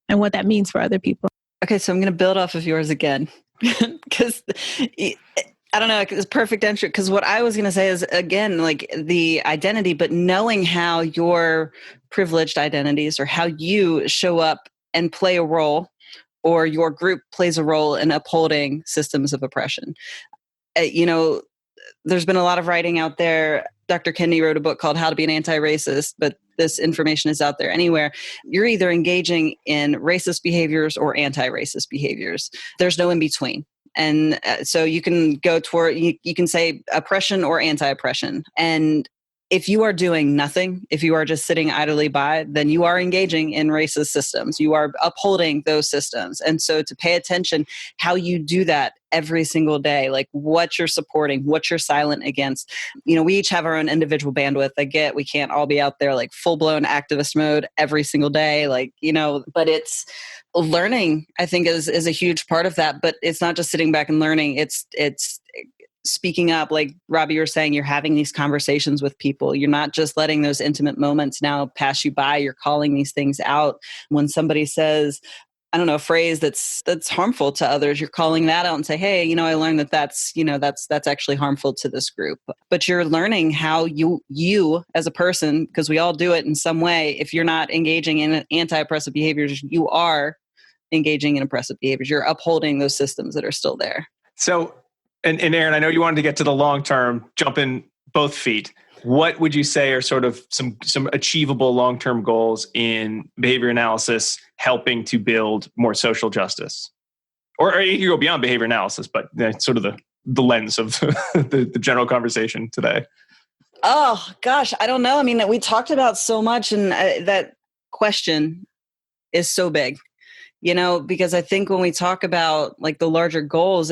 B: and what that means for other people.
D: Okay, so I'm going to build off of yours again, because I don't know, it's perfect entry. Because what I was going to say is, again, like the identity, but knowing how your privileged identities or how you show up and play a role, or your group plays a role in upholding systems of oppression. There's been a lot of writing out there. Dr. Kennedy wrote a book called How to Be an Anti-Racist, but this information is out there anywhere. You're either engaging in racist behaviors or anti-racist behaviors. There's no in between. And so you can go toward, you can say oppression or anti-oppression. And if you are doing nothing, if you are just sitting idly by, then you are engaging in racist systems. You are upholding those systems. And so to pay attention how you do that every single day, like what you're supporting, what you're silent against. We each have our own individual bandwidth. I get we can't all be out there like full-blown activist mode every single day, but it's learning, I think, is a huge part of that. But it's not just sitting back and learning. It's speaking up, like Robbie, you were saying, you're having these conversations with people. You're not just letting those intimate moments now pass you by. You're calling these things out. When somebody says, I don't know, a phrase that's harmful to others, you're calling that out and say, hey, I learned that's actually harmful to this group. But you're learning how you as a person, because we all do it in some way. If you're not engaging in anti-oppressive behaviors, you are engaging in oppressive behaviors. You're upholding those systems that are still there.
A: So, and Arin, I know you wanted to get to the long term, jump in both feet. What would you say are sort of some achievable long-term goals in behavior analysis helping to build more social justice? Or you can go beyond behavior analysis, but sort of the lens of the general conversation today.
D: Oh, gosh, I don't know. I mean, we talked about so much, and that question is so big, because I think when we talk about like the larger goals,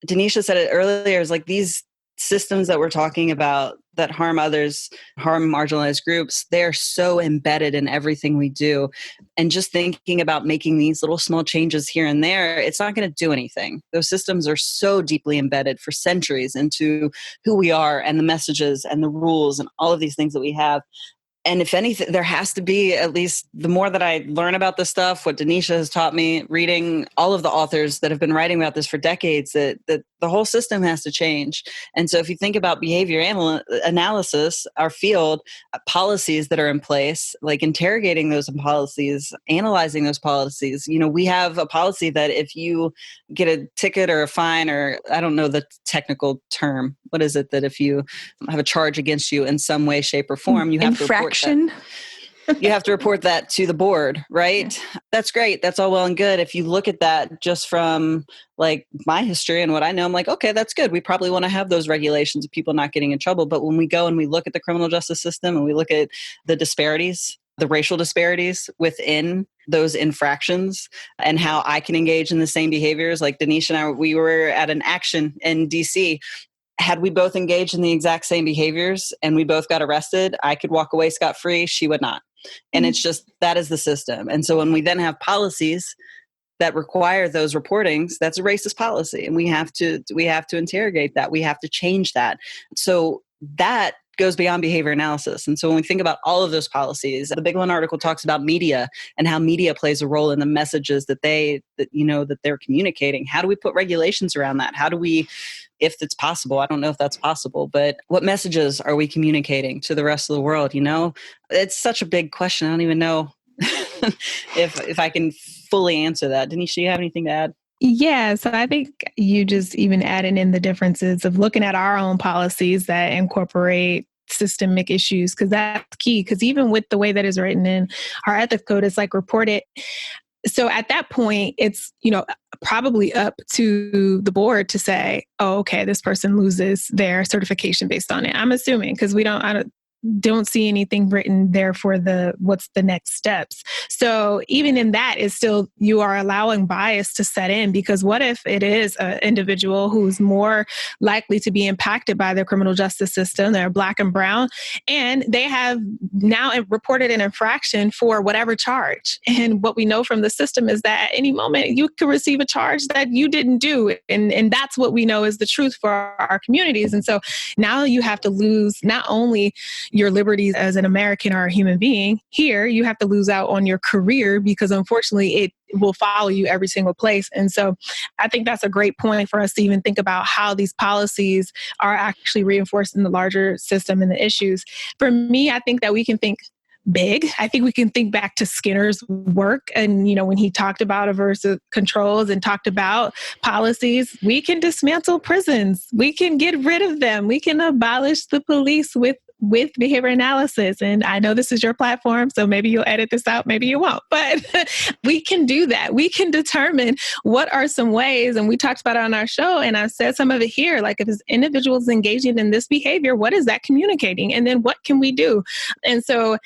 D: Denisha said it earlier, is like these systems that we're talking about that harm others, harm marginalized groups, they're so embedded in everything we do. And just thinking about making these little small changes here and there, it's not going to do anything. Those systems are so deeply embedded for centuries into who we are and the messages and the rules and all of these things that we have. And if anything, there has to be, at least the more that I learn about this stuff, what Denisha has taught me, reading all of the authors that have been writing about this for decades, that the whole system has to change. And so if you think about behavior analysis, our field, policies that are in place, like interrogating those policies, analyzing those policies, we have a policy that if you get a ticket or a fine, or I don't know the technical term, what is it, that if you have a charge against you in some way, shape, or form, you have to report that. You have to report that to the board, right? Yeah. That's great. That's all well and good. If you look at that just from like my history and what I know, I'm like, okay, that's good. We probably want to have those regulations of people not getting in trouble. But when we go and we look at the criminal justice system and we look at the disparities, the racial disparities within those infractions and how I can engage in the same behaviors, like Denisha and I, we were at an action in DC. Had we both engaged in the exact same behaviors and we both got arrested, I could walk away scot-free. She would not. And it's just, that is the system. And so when we then have policies that require those reportings, that's a racist policy. And we have to interrogate that. We have to change that. So that goes beyond behavior analysis. And so when we think about all of those policies, the Biglan article talks about media and how media plays a role in the messages that they're communicating. How do we put regulations around that? How do we, if it's possible, I don't know if that's possible, but what messages are we communicating to the rest of the world? It's such a big question. I don't even know if I can fully answer that. Denisha, do you have anything to add?
B: Yeah, so I think you just even added in the differences of looking at our own policies that incorporate systemic issues, because that's key. Because even with the way that is written in our ethics code, it's like report it. So at that point, it's, probably up to the board to say, oh, okay, this person loses their certification based on it. I'm assuming, because don't see anything written there for what's the next steps. So even in that, it's still, you are allowing bias to set in, because what if it is an individual who's more likely to be impacted by the criminal justice system, they're Black and brown, and they have now reported an infraction for whatever charge. And what we know from the system is that at any moment you could receive a charge that you didn't do. And that's what we know is the truth for our communities. And so now you have to lose not only your liberties as an American or a human being, here you have to lose out on your career, because unfortunately it will follow you every single place. And so I think that's a great point for us to even think about how these policies are actually reinforcing the larger system and the issues. For me, I think that we can think big. I think we can think back to Skinner's work, and when he talked about aversive controls and talked about policies, we can dismantle prisons, we can get rid of them, we can abolish the police with behavior analysis. And I know this is your platform, so maybe you'll edit this out, maybe you won't, but we can do that. We can determine what are some ways, and we talked about it on our show, and I've said some of it here, like if it's individuals engaging in this behavior, what is that communicating? And then what can we do? And so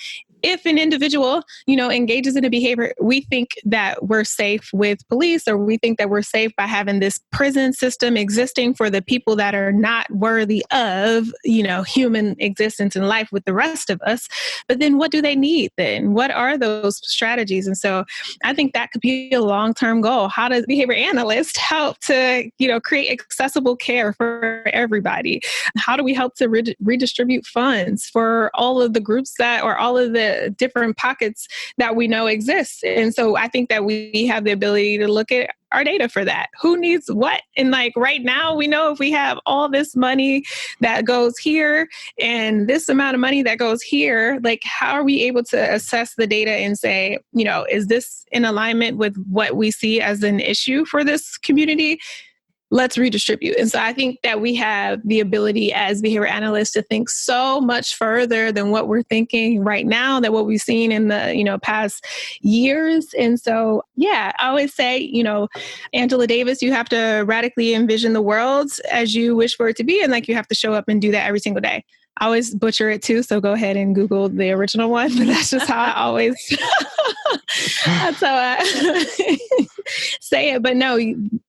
B: if an individual, engages in a behavior, we think that we're safe with police, or we think that we're safe by having this prison system existing for the people that are not worthy of, human existence in life with the rest of us. But then what do they need then? What are those strategies? And so I think that could be a long-term goal. How does behavior analysts help to, create accessible care for everybody? How do we help to redistribute funds for all of the groups or all of the different pockets that we know exist? And so I think that we have the ability to look at our data for that. Who needs what? And right now, we know if we have all this money that goes here and this amount of money that goes here, how are we able to assess the data and say, is this in alignment with what we see as an issue for this community? Let's redistribute. And so I think that we have the ability as behavior analysts to think so much further than what we're thinking right now, than what we've seen in the, past years. And so, I always say, Angela Davis, you have to radically envision the world as you wish for it to be. And you have to show up and do that every single day. I always butcher it too, so go ahead and Google the original one. But that's just how I always, that's how I say it. But no,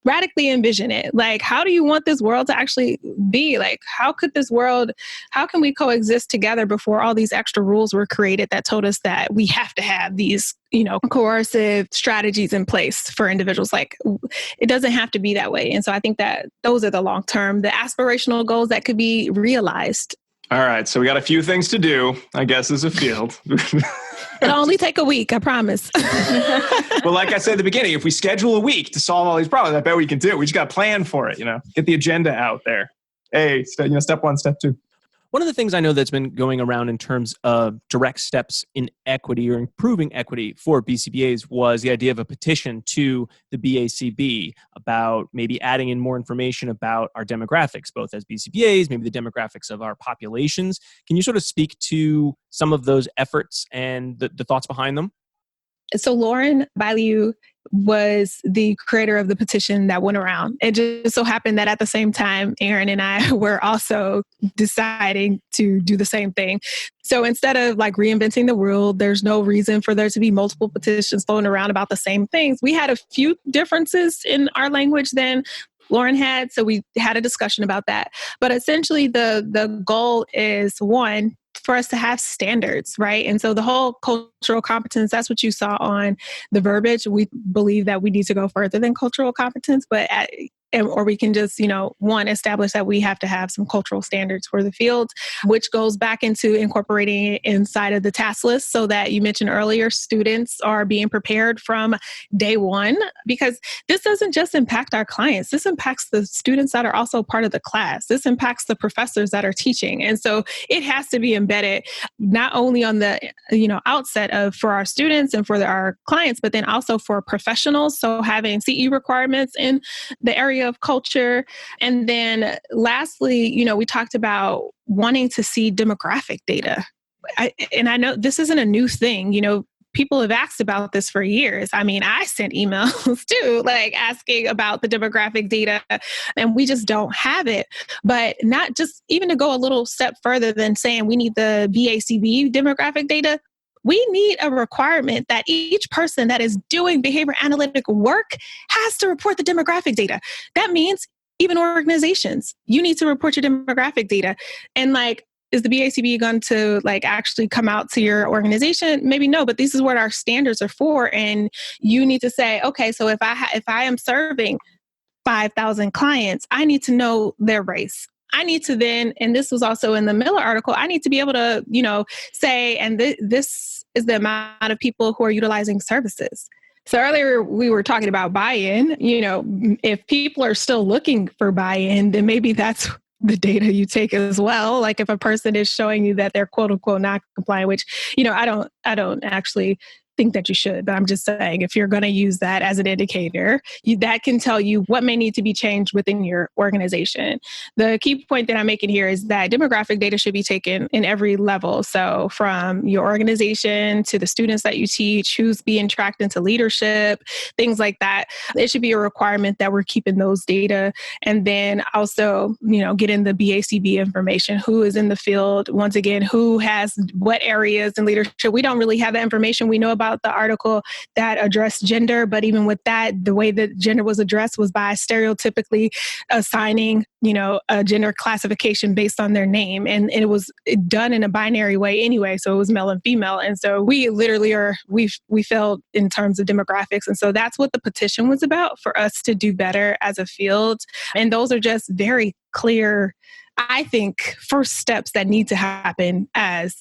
B: radically envision it. How do you want this world to actually be? How can we coexist together before all these extra rules were created that told us that we have to have these, coercive strategies in place for individuals? It doesn't have to be that way. And so I think that those are the long-term, the aspirational goals that could be realized.
A: All right. So we got a few things to do, I guess, as a field.
B: It'll only take a week, I promise.
A: Well, like I said at the beginning, if we schedule a week to solve all these problems, I bet we can do it. We just got to plan for it, get the agenda out there. Hey, step one, step two.
F: One of the things I know that's been going around in terms of direct steps in equity or improving equity for BCBAs was the idea of a petition to the BACB about maybe adding in more information about our demographics, both as BCBAs, maybe the demographics of our populations. Can you sort of speak to some of those efforts and the thoughts behind them?
B: So Lauren Bilyeu was the creator of the petition that went around. It just so happened that at the same time, Arin and I were also deciding to do the same thing. So instead of reinventing the wheel, there's no reason for there to be multiple petitions floating around about the same things. We had a few differences in our language than Lauren had, so we had a discussion about that. But essentially the goal is, one, for us to have standards, right? And so the whole cultural competence, that's what you saw on the verbiage. We believe that we need to go further than cultural competence, but or we can just, one, establish that we have to have some cultural standards for the field, which goes back into incorporating it inside of the task list, so that you mentioned earlier, students are being prepared from day one, because this doesn't just impact our clients. This impacts the students that are also part of the class. This impacts the professors that are teaching. And so it has to be embedded not only on the, outset for our students and for our clients, but then also for professionals. So having CE requirements in the area of culture. And then lastly, we talked about wanting to see demographic data. I know this isn't a new thing. people have asked about this for years. I mean, I sent emails too, like asking about the demographic data, and we just don't have it. But not just even to go a little step further than saying we need the BACB demographic data. We need a requirement that each person that is doing behavior analytic work has to report the demographic data. That means even organizations, you need to report your demographic data. And like, is the BACB going to like actually come out to your organization? Maybe no, but this is what our standards are for. And you need to say, okay, so if I am serving 5,000 clients, I need to know their race. I need to then, and this was also in the Miller article, I need to be able to, say, and this is the amount of people who are utilizing services. So earlier we were talking about buy-in. If people are still looking for buy-in, then maybe that's the data you take as well. Like if a person is showing you that they're quote unquote not compliant, which, I don't actually think that you should, but I'm just saying if you're going to use that as an indicator, that can tell you what may need to be changed within your organization. The key point that I'm making here is that demographic data should be taken in every level. So from your organization to the students that you teach, who's being tracked into leadership, things like that. It should be a requirement that we're keeping those data. And then also, getting the BACB information, who is in the field, once again, who has what areas in leadership. We don't really have that information. We know about the article that addressed gender, but even with that, the way that gender was addressed was by stereotypically assigning, a gender classification based on their name. And it was done in a binary way anyway. So it was male and female. And so we literally we failed in terms of demographics. And so that's what the petition was about, for us to do better as a field. And those are just very clear, I think, first steps that need to happen as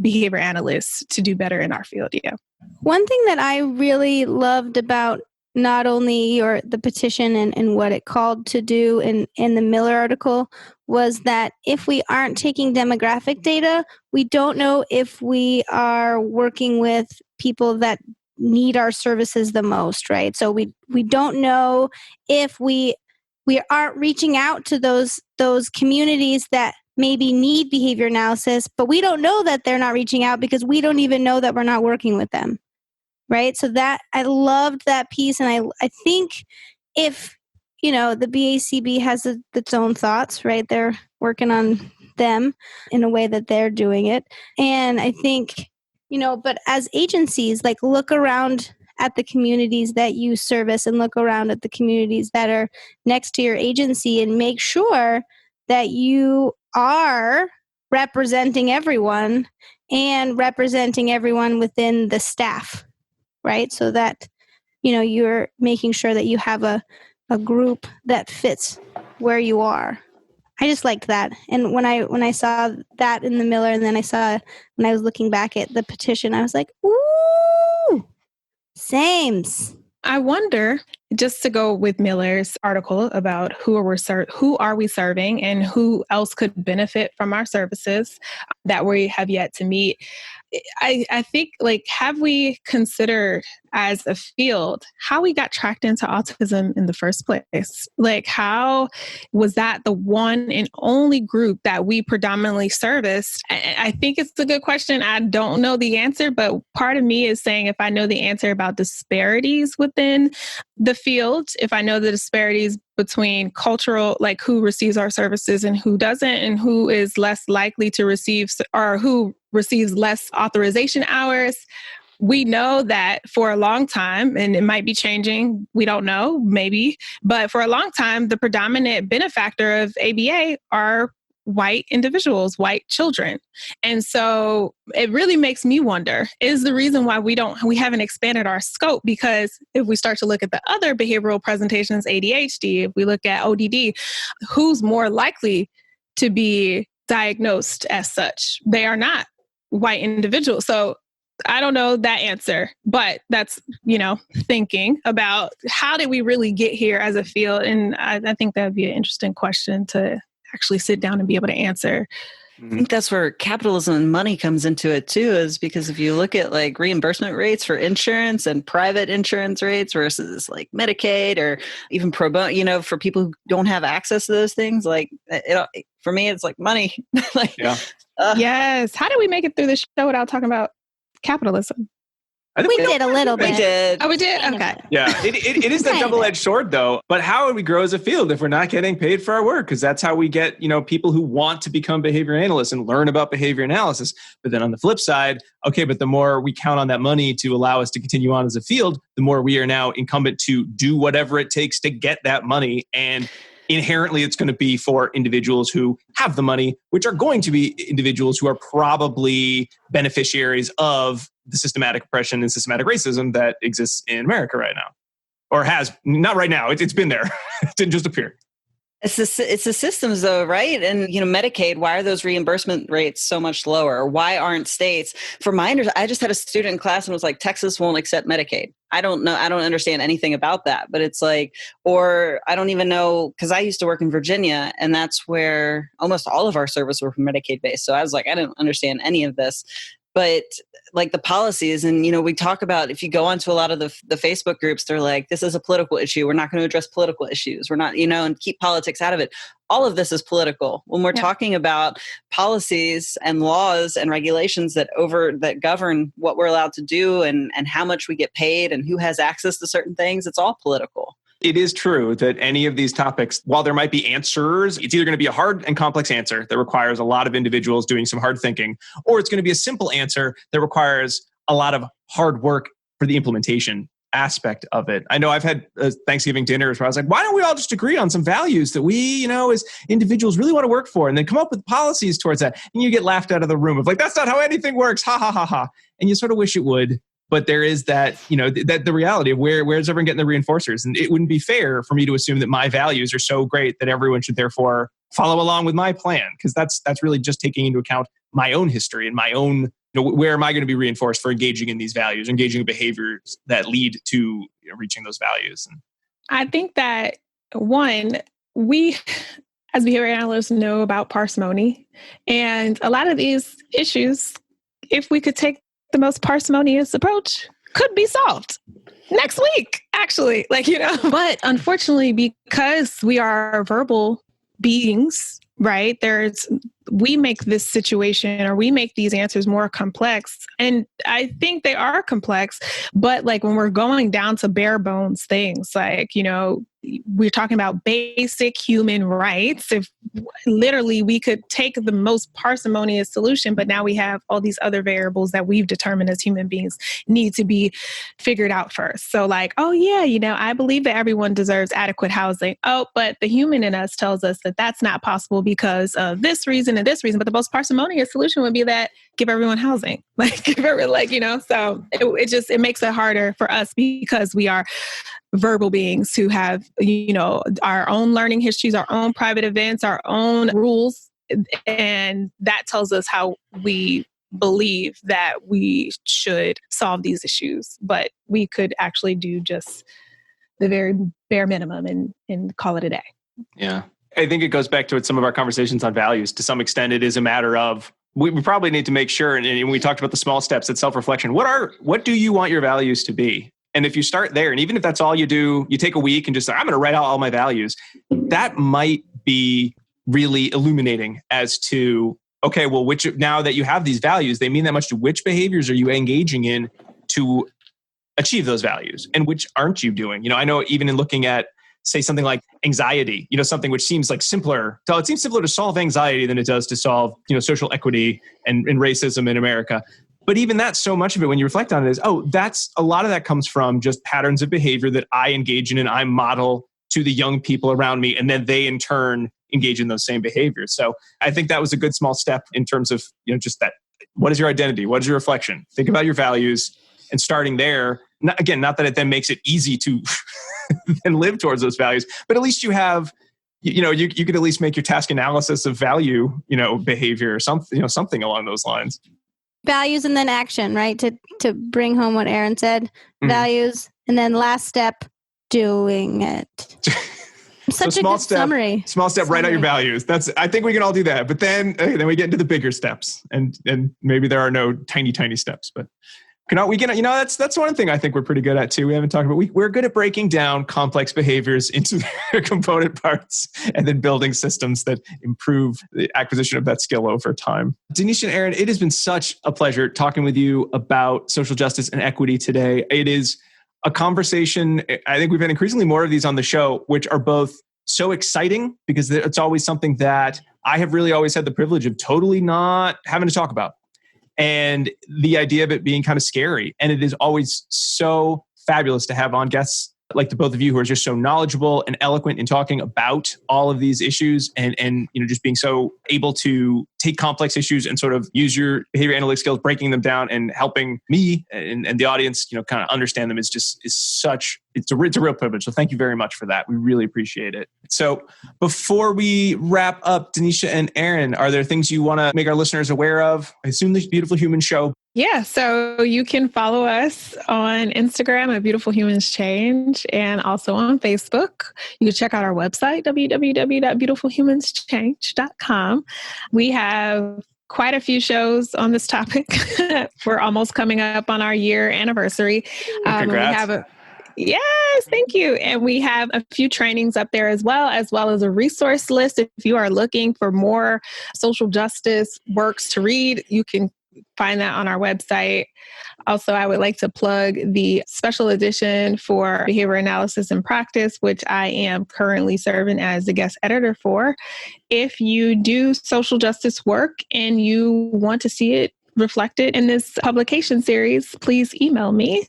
B: behavior analysts to do better in our field. Yeah.
C: One thing that I really loved about not only the petition and what it called to do in the Miller article was that if we aren't taking demographic data, we don't know if we are working with people that need our services the most, right? So we don't know if we aren't reaching out to those communities that maybe need behavior analysis, but we don't know that they're not reaching out because we don't even know that we're not working with them, right? So that I loved that piece, and I think if the BACB has its own thoughts, right? They're working on them in a way that they're doing it, and I think but as agencies, like look around at the communities that you service and look around at the communities that are next to your agency and make sure that you are representing everyone and representing everyone within the staff, right? So that, you're making sure that you have a group that fits where you are. I just liked that. And when I saw that in the Miller, and then when I was looking back at the petition, I was like, ooh, sames.
B: I wonder, just to go with Miller's article about who are we serving and who else could benefit from our services that we have yet to meet. I think, have we considered as a field how we got tracked into autism in the first place? How was that the one and only group that we predominantly serviced? I think it's a good question. I don't know the answer, but part of me is saying if I know the answer about disparities within the field, if I know the disparities between cultural, who receives our services and who doesn't, and who is less likely to receive, or who receives less authorization hours, we know that for a long time, and it might be changing, we don't know, maybe, but for a long time, the predominant benefactor of ABA are white individuals, white children. And so it really makes me wonder, is the reason why we haven't expanded our scope? Because if we start to look at the other behavioral presentations, ADHD, if we look at ODD, who's more likely to be diagnosed as such? They are not white individuals. So I don't know that answer, but that's, thinking about how did we really get here as a field? And I think that would be an interesting question to actually sit down and be able to answer.
D: I think that's where capitalism and money comes into it too, is because if you look at reimbursement rates for insurance and private insurance rates versus Medicaid or even pro bono, for people who don't have access to those things, for me, it's money.
A: Yeah.
B: Yes. How do we make it through the show without talking about capitalism?
A: I think
C: We did a little
D: We
C: bit.
D: did.
B: Oh, we did?
C: Kind of.
B: Okay.
A: Yeah, it is that
C: Kind of.
A: double-edged sword, though. But how would we grow as a field if we're not getting paid for our work? Because that's how we get, people who want to become behavior analysts and learn about behavior analysis. But then on the flip side, okay, but the more we count on that money to allow us to continue on as a field, the more we are now incumbent to do whatever it takes to get that money. And inherently, it's going to be for individuals who have the money, which are going to be individuals who are probably beneficiaries of the systematic oppression and systematic racism that exists in America right now. Or has, not right now, it's been there. It didn't just appear.
D: It's the systems though, right? And, Medicaid, why are those reimbursement rates so much lower? Why aren't states, for my I just had a student in class and was like, Texas won't accept Medicaid. I don't know. I don't understand anything about that, but it's like, or I don't even know, because I used to work in Virginia and that's where almost all of our services were Medicaid based. So I was like, I didn't understand any of this. But like the policies, and we talk about, if you go onto a lot of the Facebook groups, they're like, this is a political issue. We're not going to address political issues. We're not, and keep politics out of it. All of this is political. When we're talking about policies and laws and regulations that govern what we're allowed to do and how much we get paid and who has access to certain things, it's all political.
A: It is true that any of these topics, while there might be answers, it's either going to be a hard and complex answer that requires a lot of individuals doing some hard thinking, or it's going to be a simple answer that requires a lot of hard work for the implementation aspect of it. I know I've had Thanksgiving dinners where I was like, why don't we all just agree on some values that we, as individuals really want to work for, and then come up with policies towards that? And you get laughed out of the room of like, that's not how anything works. Ha, ha, ha, ha. And you sort of wish it would. But there is that, that the reality of where's everyone getting the reinforcers? And it wouldn't be fair for me to assume that my values are so great that everyone should therefore follow along with my plan. Because that's really just taking into account my own history and my own, where am I going to be reinforced for engaging in these values, engaging in behaviors that lead to reaching those values? And
B: I think that, one, we as behavior analysts know about parsimony. And a lot of these issues, if we could take the most parsimonious approach, could be solved next week, actually. But unfortunately, because we are verbal beings, right? We make this situation, or we make these answers more complex. And I think they are complex, but when we're going down to bare bones things, we're talking about basic human rights. If literally we could take the most parsimonious solution, but now we have all these other variables that we've determined as human beings need to be figured out first. So I believe that everyone deserves adequate housing. Oh, but the human in us tells us that that's not possible because of this reason and this reason. But the most parsimonious solution would be that give everyone housing, so it makes it harder for us because we are verbal beings who have, our own learning histories, our own private events, our own rules. And that tells us how we believe that we should solve these issues. But we could actually do just the very bare minimum and call it a day.
A: Yeah. I think it goes back to some of our conversations on values. To some extent, it is a matter of, we probably need to make sure, and we talked about the small steps, it's self-reflection. What do you want your values to be? And if you start there, and even if that's all you do, you take a week and just, I'm going to write out all my values, that might be really illuminating as to, okay, well, now that you have these values, they mean that much to which behaviors are you engaging in to achieve those values and which aren't you doing? I know even in looking at, say, something like anxiety, something which seems like simpler. So it seems simpler to solve anxiety than it does to solve, social equity and racism in America. But even that, so much of it, when you reflect on it, is, a lot of that comes from just patterns of behavior that I engage in and I model to the young people around me. And then they in turn engage in those same behaviors. So I think that was a good small step in terms of, just that. What is your identity? What is your reflection? Think about your values, and starting there, not that it then makes it easy to then live towards those values, but at least you have, you could at least make your task analysis of value, behavior or something along those lines.
C: Values and then action, right? To bring home what Arin said, values, and then last step, doing it. Such a good summary.
A: Small step, write out your values. I think we can all do that. But then we get into the bigger steps, and maybe there are no tiny steps. But That's one thing I think we're pretty good at too. We haven't talked about, we're good at breaking down complex behaviors into their component parts and then building systems that improve the acquisition of that skill over time. Denisha and Arin, it has been such a pleasure talking with you about social justice and equity today. It is a conversation. I think we've had increasingly more of these on the show, which are both so exciting because it's always something that I have really always had the privilege of totally not having to talk about. And the idea of it being kind of scary. And it is always so fabulous to have on guests like the both of you who are just so knowledgeable and eloquent in talking about all of these issues and just being so able to take complex issues and sort of use your behavior analytics skills, breaking them down and helping me and the audience, kind of understand them it's a real privilege. So thank you very much for that. We really appreciate it. So before we wrap up, Denisha and Arin, are there things you want to make our listeners aware of? I assume this Beautiful Humans show.
B: Yeah, so you can follow us on Instagram at Beautiful Humans Change and also on Facebook. You can check out our website, www.beautifulhumanschange.com. We have quite a few shows on this topic. We're almost coming up on our year anniversary.
A: Congrats.
B: Yes, thank you. And we have a few trainings up there as well as a resource list. If you are looking for more social justice works to read, you can find that on our website. Also, I would like to plug the special edition for Behavior Analysis and Practice, which I am currently serving as the guest editor for. If you do social justice work and you want to see it reflected in this publication series, please email me,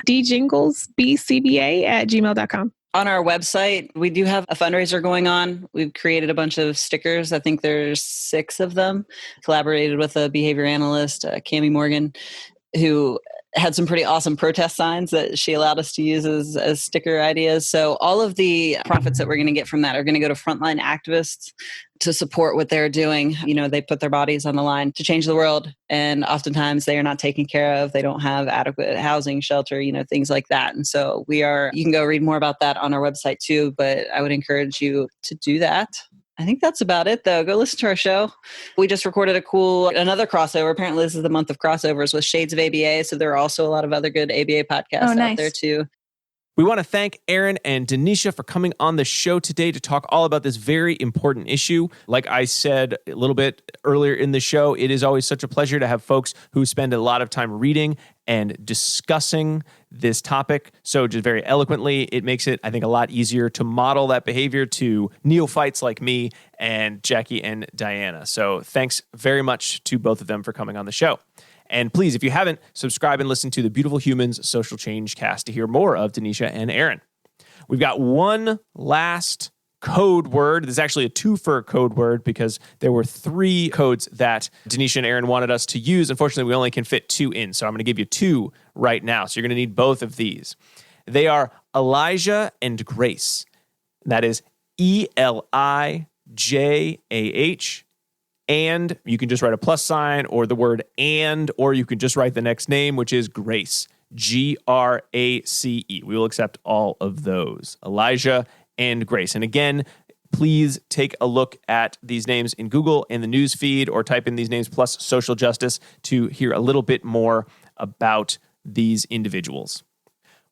B: djinglesbcba@gmail.com.
D: On our website, we do have a fundraiser going on. We've created a bunch of stickers. I think there's 6 of them. Collaborated with a behavior analyst, Cami Morgan, who had some pretty awesome protest signs that she allowed us to use as sticker ideas. So all of the profits that we're going to get from that are going to go to frontline activists to support what they're doing. They put their bodies on the line to change the world. And oftentimes they are not taken care of. They don't have adequate housing, shelter, things like that. And so you can go read more about that on our website too, but I would encourage you to do that. I think that's about it, though. Go listen to our show. We just recorded another crossover. Apparently, this is the month of crossovers with Shades of ABA. So there are also a lot of other good ABA podcasts out there, too.
F: We want to thank Arin and Denisha for coming on the show today to talk all about this very important issue. Like I said a little bit earlier in the show, it is always such a pleasure to have folks who spend a lot of time reading and discussing this topic. So just very eloquently, it makes it, I think, a lot easier to model that behavior to neophytes like me and Jackie and Diana. So thanks very much to both of them for coming on the show. And please, if you haven't, subscribe and listen to the Beautiful Humans Social Change Cast to hear more of Denisha and Arin. We've got one last code word. There's actually a twofer code word because there were 3 codes that Denisha and Arin wanted us to use. Unfortunately, we only can fit 2 in, so I'm going to give you 2 right now. So you're going to need both of these. They are Elijah and Grace. That is ELIJAH. And you can just write a plus sign or the word and, or you can just write the next name, which is Grace, GRACE. We will accept all of those, Elijah and Grace. And again, please take a look at these names in Google in the news feed or type in these names plus social justice to hear a little bit more about these individuals.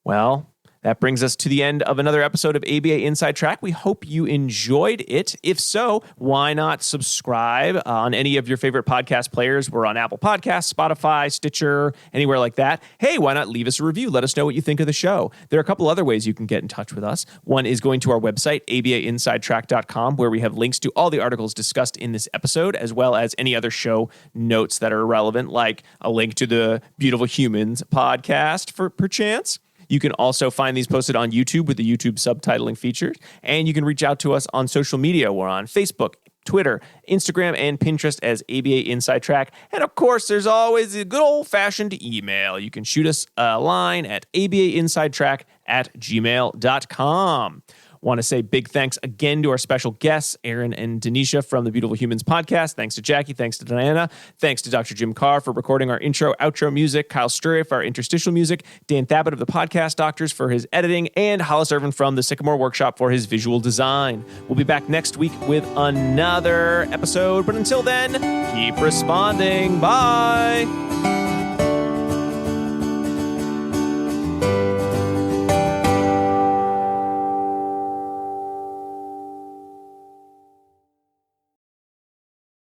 F: Well, that brings us to the end of another episode of ABA Inside Track. We hope you enjoyed it. If so, why not subscribe on any of your favorite podcast players? We're on Apple Podcasts, Spotify, Stitcher, anywhere like that. Hey, why not leave us a review? Let us know what you think of the show. There are a couple other ways you can get in touch with us. One is going to our website, abainsidetrack.com, where we have links to all the articles discussed in this episode, as well as any other show notes that are relevant, like a link to the Beautiful Humans podcast for perchance. You can also find these posted on YouTube with the YouTube subtitling feature, and you can reach out to us on social media. We're on Facebook, Twitter, Instagram, and Pinterest as ABA Inside Track. And of course, there's always a good old-fashioned email. You can shoot us a line at abainsidetrack@gmail.com. Want to say big thanks again to our special guests, Arin and Denisha from the Beautiful Humans podcast. Thanks to Jackie. Thanks to Diana. Thanks to Dr. Jim Carr for recording our intro, outro music. Kyle Sturry for our interstitial music. Dan Thabit of the Podcast Doctors for his editing. And Hollis Irvin from the Sycamore Workshop for his visual design. We'll be back next week with another episode. But until then, keep responding. Bye.